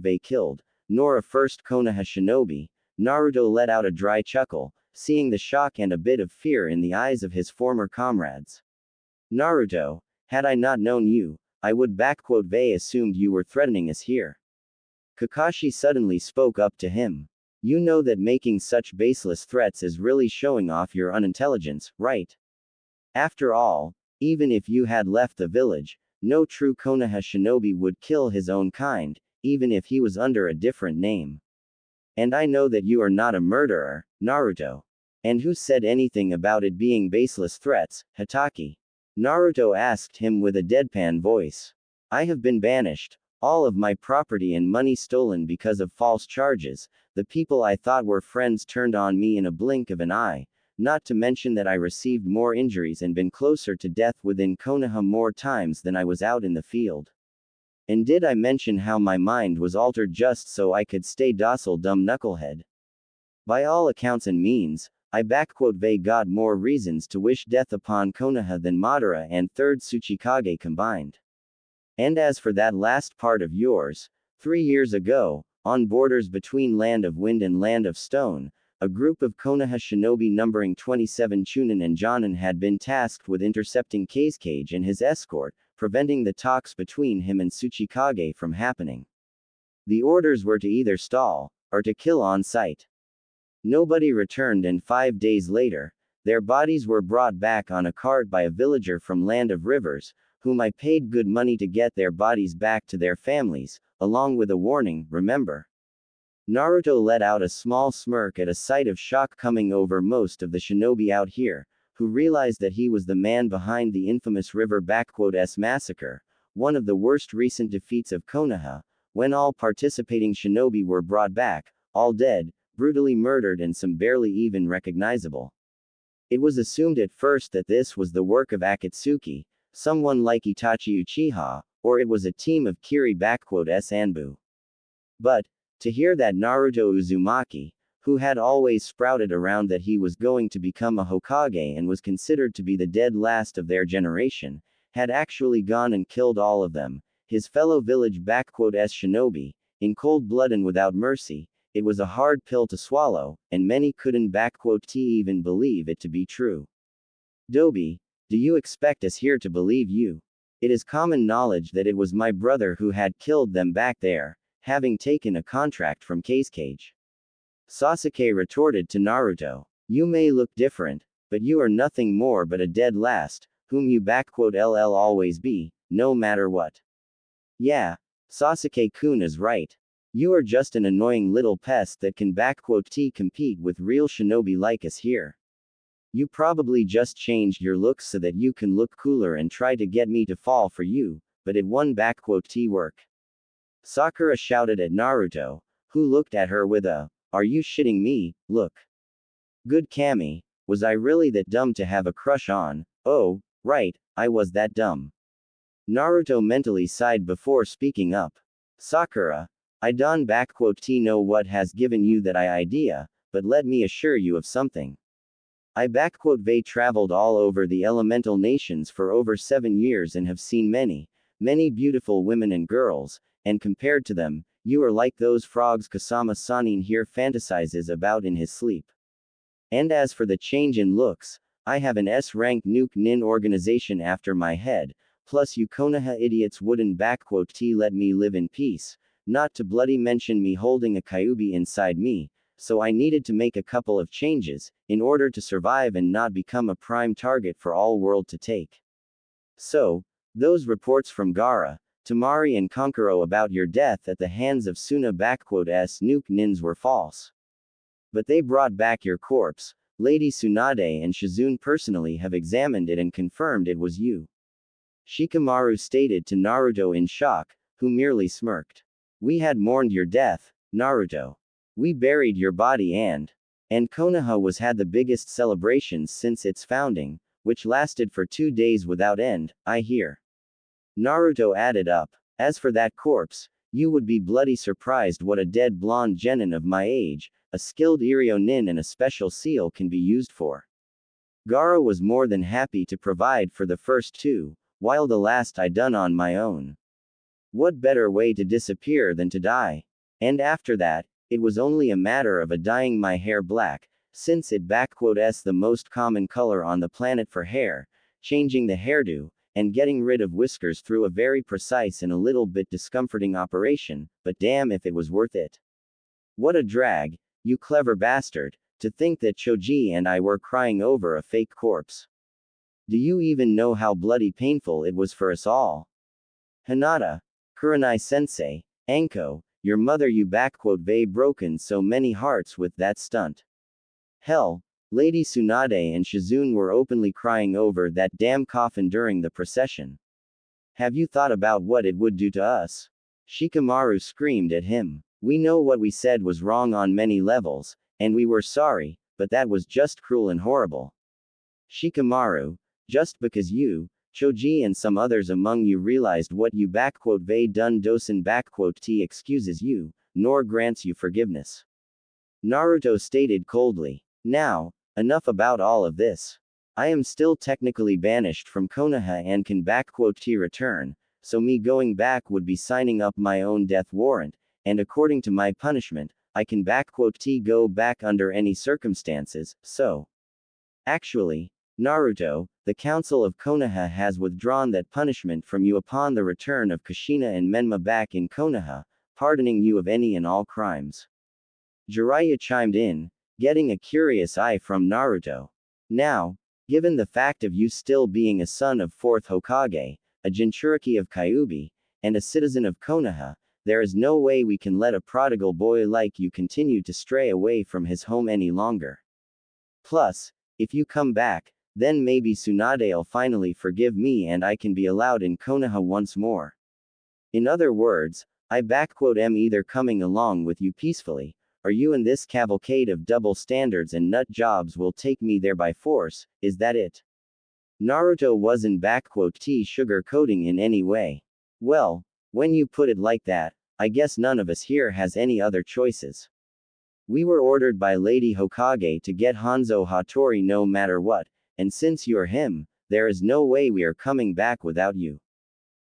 they killed, nor a first Konoha shinobi. Naruto let out a dry chuckle, seeing the shock and a bit of fear in the eyes of his former comrades. Naruto, had I not known you, I would assumed you were threatening us here. Kakashi suddenly spoke up to him. You know that making such baseless threats is really showing off your unintelligence, right? After all, even if you had left the village, no true Konoha shinobi would kill his own kind, even if he was under a different name. And I know that you are not a murderer, Naruto. And who said anything about it being baseless threats, Hitaki? Naruto asked him with a deadpan voice. I have been banished, all of my property and money stolen because of false charges, the people I thought were friends turned on me in a blink of an eye, not to mention that I received more injuries and been closer to death within Konoha more times than I was out in the field. And did I mention how my mind was altered just so I could stay docile dumb knucklehead? By all accounts and means, I got more reasons to wish death upon Konoha than Madara and 3rd Tsuchikage combined. And as for that last part of yours, 3 years ago, on borders between Land of Wind and Land of Stone, a group of Konoha shinobi numbering 27 Chunin and Jonin had been tasked with intercepting Kazekage and his escort, preventing the talks between him and Tsuchikage from happening. The orders were to either stall, or to kill on sight. Nobody returned and 5 days later, their bodies were brought back on a cart by a villager from Land of Rivers, whom I paid good money to get their bodies back to their families, along with a warning, remember. Naruto let out a small smirk at a sight of shock coming over most of the shinobi out here, who realized that he was the man behind the infamous River _s massacre, one of the worst recent defeats of Konoha, when all participating shinobi were brought back, all dead, brutally murdered and some barely even recognizable. It was assumed at first that this was the work of Akatsuki, someone like Itachi Uchiha, or it was a team of Kiri _s Anbu. But, to hear that Naruto Uzumaki, who had always sprouted around that he was going to become a Hokage and was considered to be the dead last of their generation, had actually gone and killed all of them, his fellow village _s shinobi, in cold blood and without mercy, it was a hard pill to swallow, and many couldn't even believe it to be true. Dobi, do you expect us here to believe you? It is common knowledge that it was my brother who had killed them back there, having taken a contract from Kazekage. Sasuke retorted to Naruto. You may look different, but you are nothing more but a dead last, whom you _LL always be, no matter what. Yeah, Sasuke-kun is right. You are just an annoying little pest that can compete with real shinobi like us here. You probably just changed your looks so that you can look cooler and try to get me to fall for you, but it won't work. Sakura shouted at Naruto, who looked at her with a, are you shitting me, look. Good Kami, Was I really that dumb to have a crush on? Oh, right, I was that dumb. Naruto mentally sighed before speaking up. Sakura, I don't know what has given you that idea, but let me assure you of something. They traveled all over the elemental nations for over 7 years and have seen many, many beautiful women and girls, and compared to them, you are like those frogs Kasama Sanin here fantasizes about in his sleep. And as for the change in looks, I have an S-rank nuke nin organization after my head, plus you Konoha idiots wouldn't let me live in peace, not to bloody mention me holding a Kyuubi inside me, so I needed to make a couple of changes, in order to survive and not become a prime target for all world to take. So, those reports from Gaara, Tamari and Konkuro about your death at the hands of Suna S nuke nins were false. But they brought back your corpse. Lady Tsunade and Shizune personally have examined it and confirmed it was you. Shikamaru stated to Naruto in shock, who merely smirked. We had mourned your death, Naruto. We buried your body and Konoha was had the biggest celebrations since its founding, which lasted for 2 days without end, I hear. Naruto added up. As for that corpse, you would be bloody surprised what a dead blonde genin of my age, a skilled Iryo nin and a special seal can be used for. Gaara was more than happy to provide for the first 2, while the last I done on my own. What better way to disappear than to die? And after that, it was only a matter of dyeing my hair black, since it s the most common color on the planet for hair, changing the hairdo, and getting rid of whiskers through a very precise and a little bit discomforting operation, but damn if it was worth it. What a drag, you clever bastard, to think that Choji and I were crying over a fake corpse. Do you even know how bloody painful it was for us all? Hinata, Kurenai-sensei, Anko, your mother you broken so many hearts with that stunt. Hell, Lady Tsunade and Shizune were openly crying over that damn coffin during the procession. Have you thought about what it would do to us? Shikamaru screamed at him. We know what we said was wrong on many levels, and we were sorry, but that was just cruel and horrible. Shikamaru, just because you, Choji and some others among you realized what you they done dosen t excuses you, nor grants you forgiveness. Naruto stated coldly. Now, enough about all of this. I am still technically banished from Konoha and can t return, so me going back would be signing up my own death warrant, and according to my punishment, I can t go back under any circumstances, so. Actually, Naruto, the Council of Konoha has withdrawn that punishment from you upon the return of Kushina and Menma back in Konoha, pardoning you of any and all crimes. Jiraiya chimed in, getting a curious eye from Naruto. Now, given the fact of you still being a son of 4th Hokage, a Jinchuriki of Kyuubi, and a citizen of Konoha, there is no way we can let a prodigal boy like you continue to stray away from his home any longer. Plus, if you come back, then maybe Tsunade'll finally forgive me and I can be allowed in Konoha once more. In other words, I am either coming along with you peacefully, or you and this cavalcade of double standards and nut jobs will take me there by force, is that it? Naruto wasn't sugar coating in any way. Well, when you put it like that, I guess none of us here has any other choices. We were ordered by Lady Hokage to get Hanzo Hattori no matter what, and since you're him, there is no way we are coming back without you.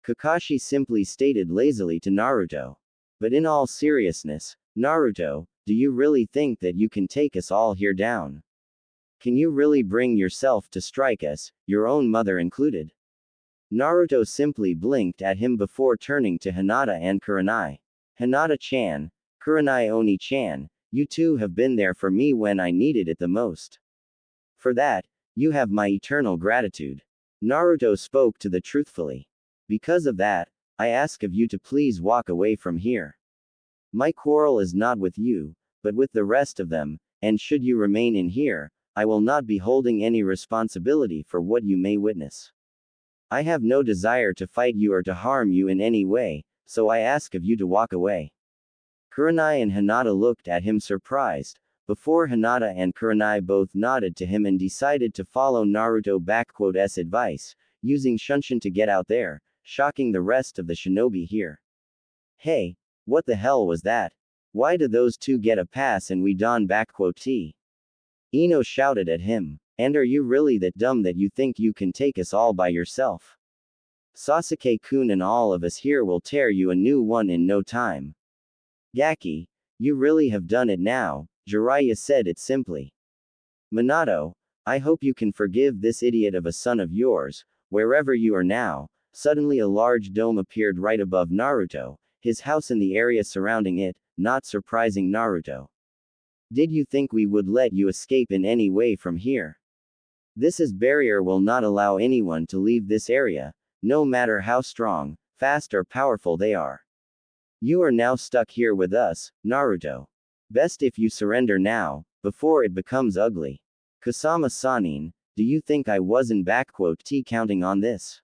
Kakashi simply stated lazily to Naruto. But in all seriousness, Naruto, do you really think that you can take us all here down? Can you really bring yourself to strike us, your own mother included? Naruto simply blinked at him before turning to Hinata and Kurenai. Hinata-chan, Kurenai Oni-chan, you two have been there for me when I needed it the most. For that, you have my eternal gratitude. Naruto spoke to the truthfully. Because of that, I ask of you to please walk away from here. My quarrel is not with you, but with the rest of them, and should you remain in here, I will not be holding any responsibility for what you may witness. I have no desire to fight you or to harm you in any way, so I ask of you to walk away. Kurenai and Hinata looked at him surprised, before Hinata and Kurenai both nodded to him and decided to follow Naruto's advice, using Shunshin to get out there, shocking the rest of the shinobi here. Hey, what the hell was that? Why do those two get a pass and we don't? Ino shouted at him. And are you really that dumb that you think you can take us all by yourself? Sasuke-kun and all of us here will tear you a new one in no time. Gaki, you really have done it now, Jiraiya said it simply. Minato, I hope you can forgive this idiot of a son of yours, wherever you are now. Suddenly a large dome appeared right above Naruto, his house and the area surrounding it, not surprising Naruto. Did you think we would let you escape in any way from here? This barrier will not allow anyone to leave this area, no matter how strong, fast or powerful they are. You are now stuck here with us, Naruto. Best if you surrender now, before it becomes ugly. Kusama Sanin, do you think I wasn't counting on this?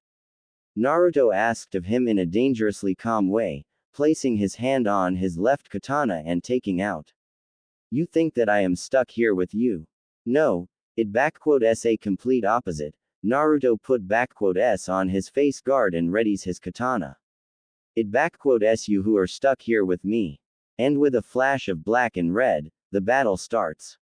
Naruto asked of him in a dangerously calm way, placing his hand on his left katana and taking out. You think that I am stuck here with you? No, it's a complete opposite. Naruto put S on his face guard and readies his katana. It's you who are stuck here with me. And with a flash of black and red, the battle starts.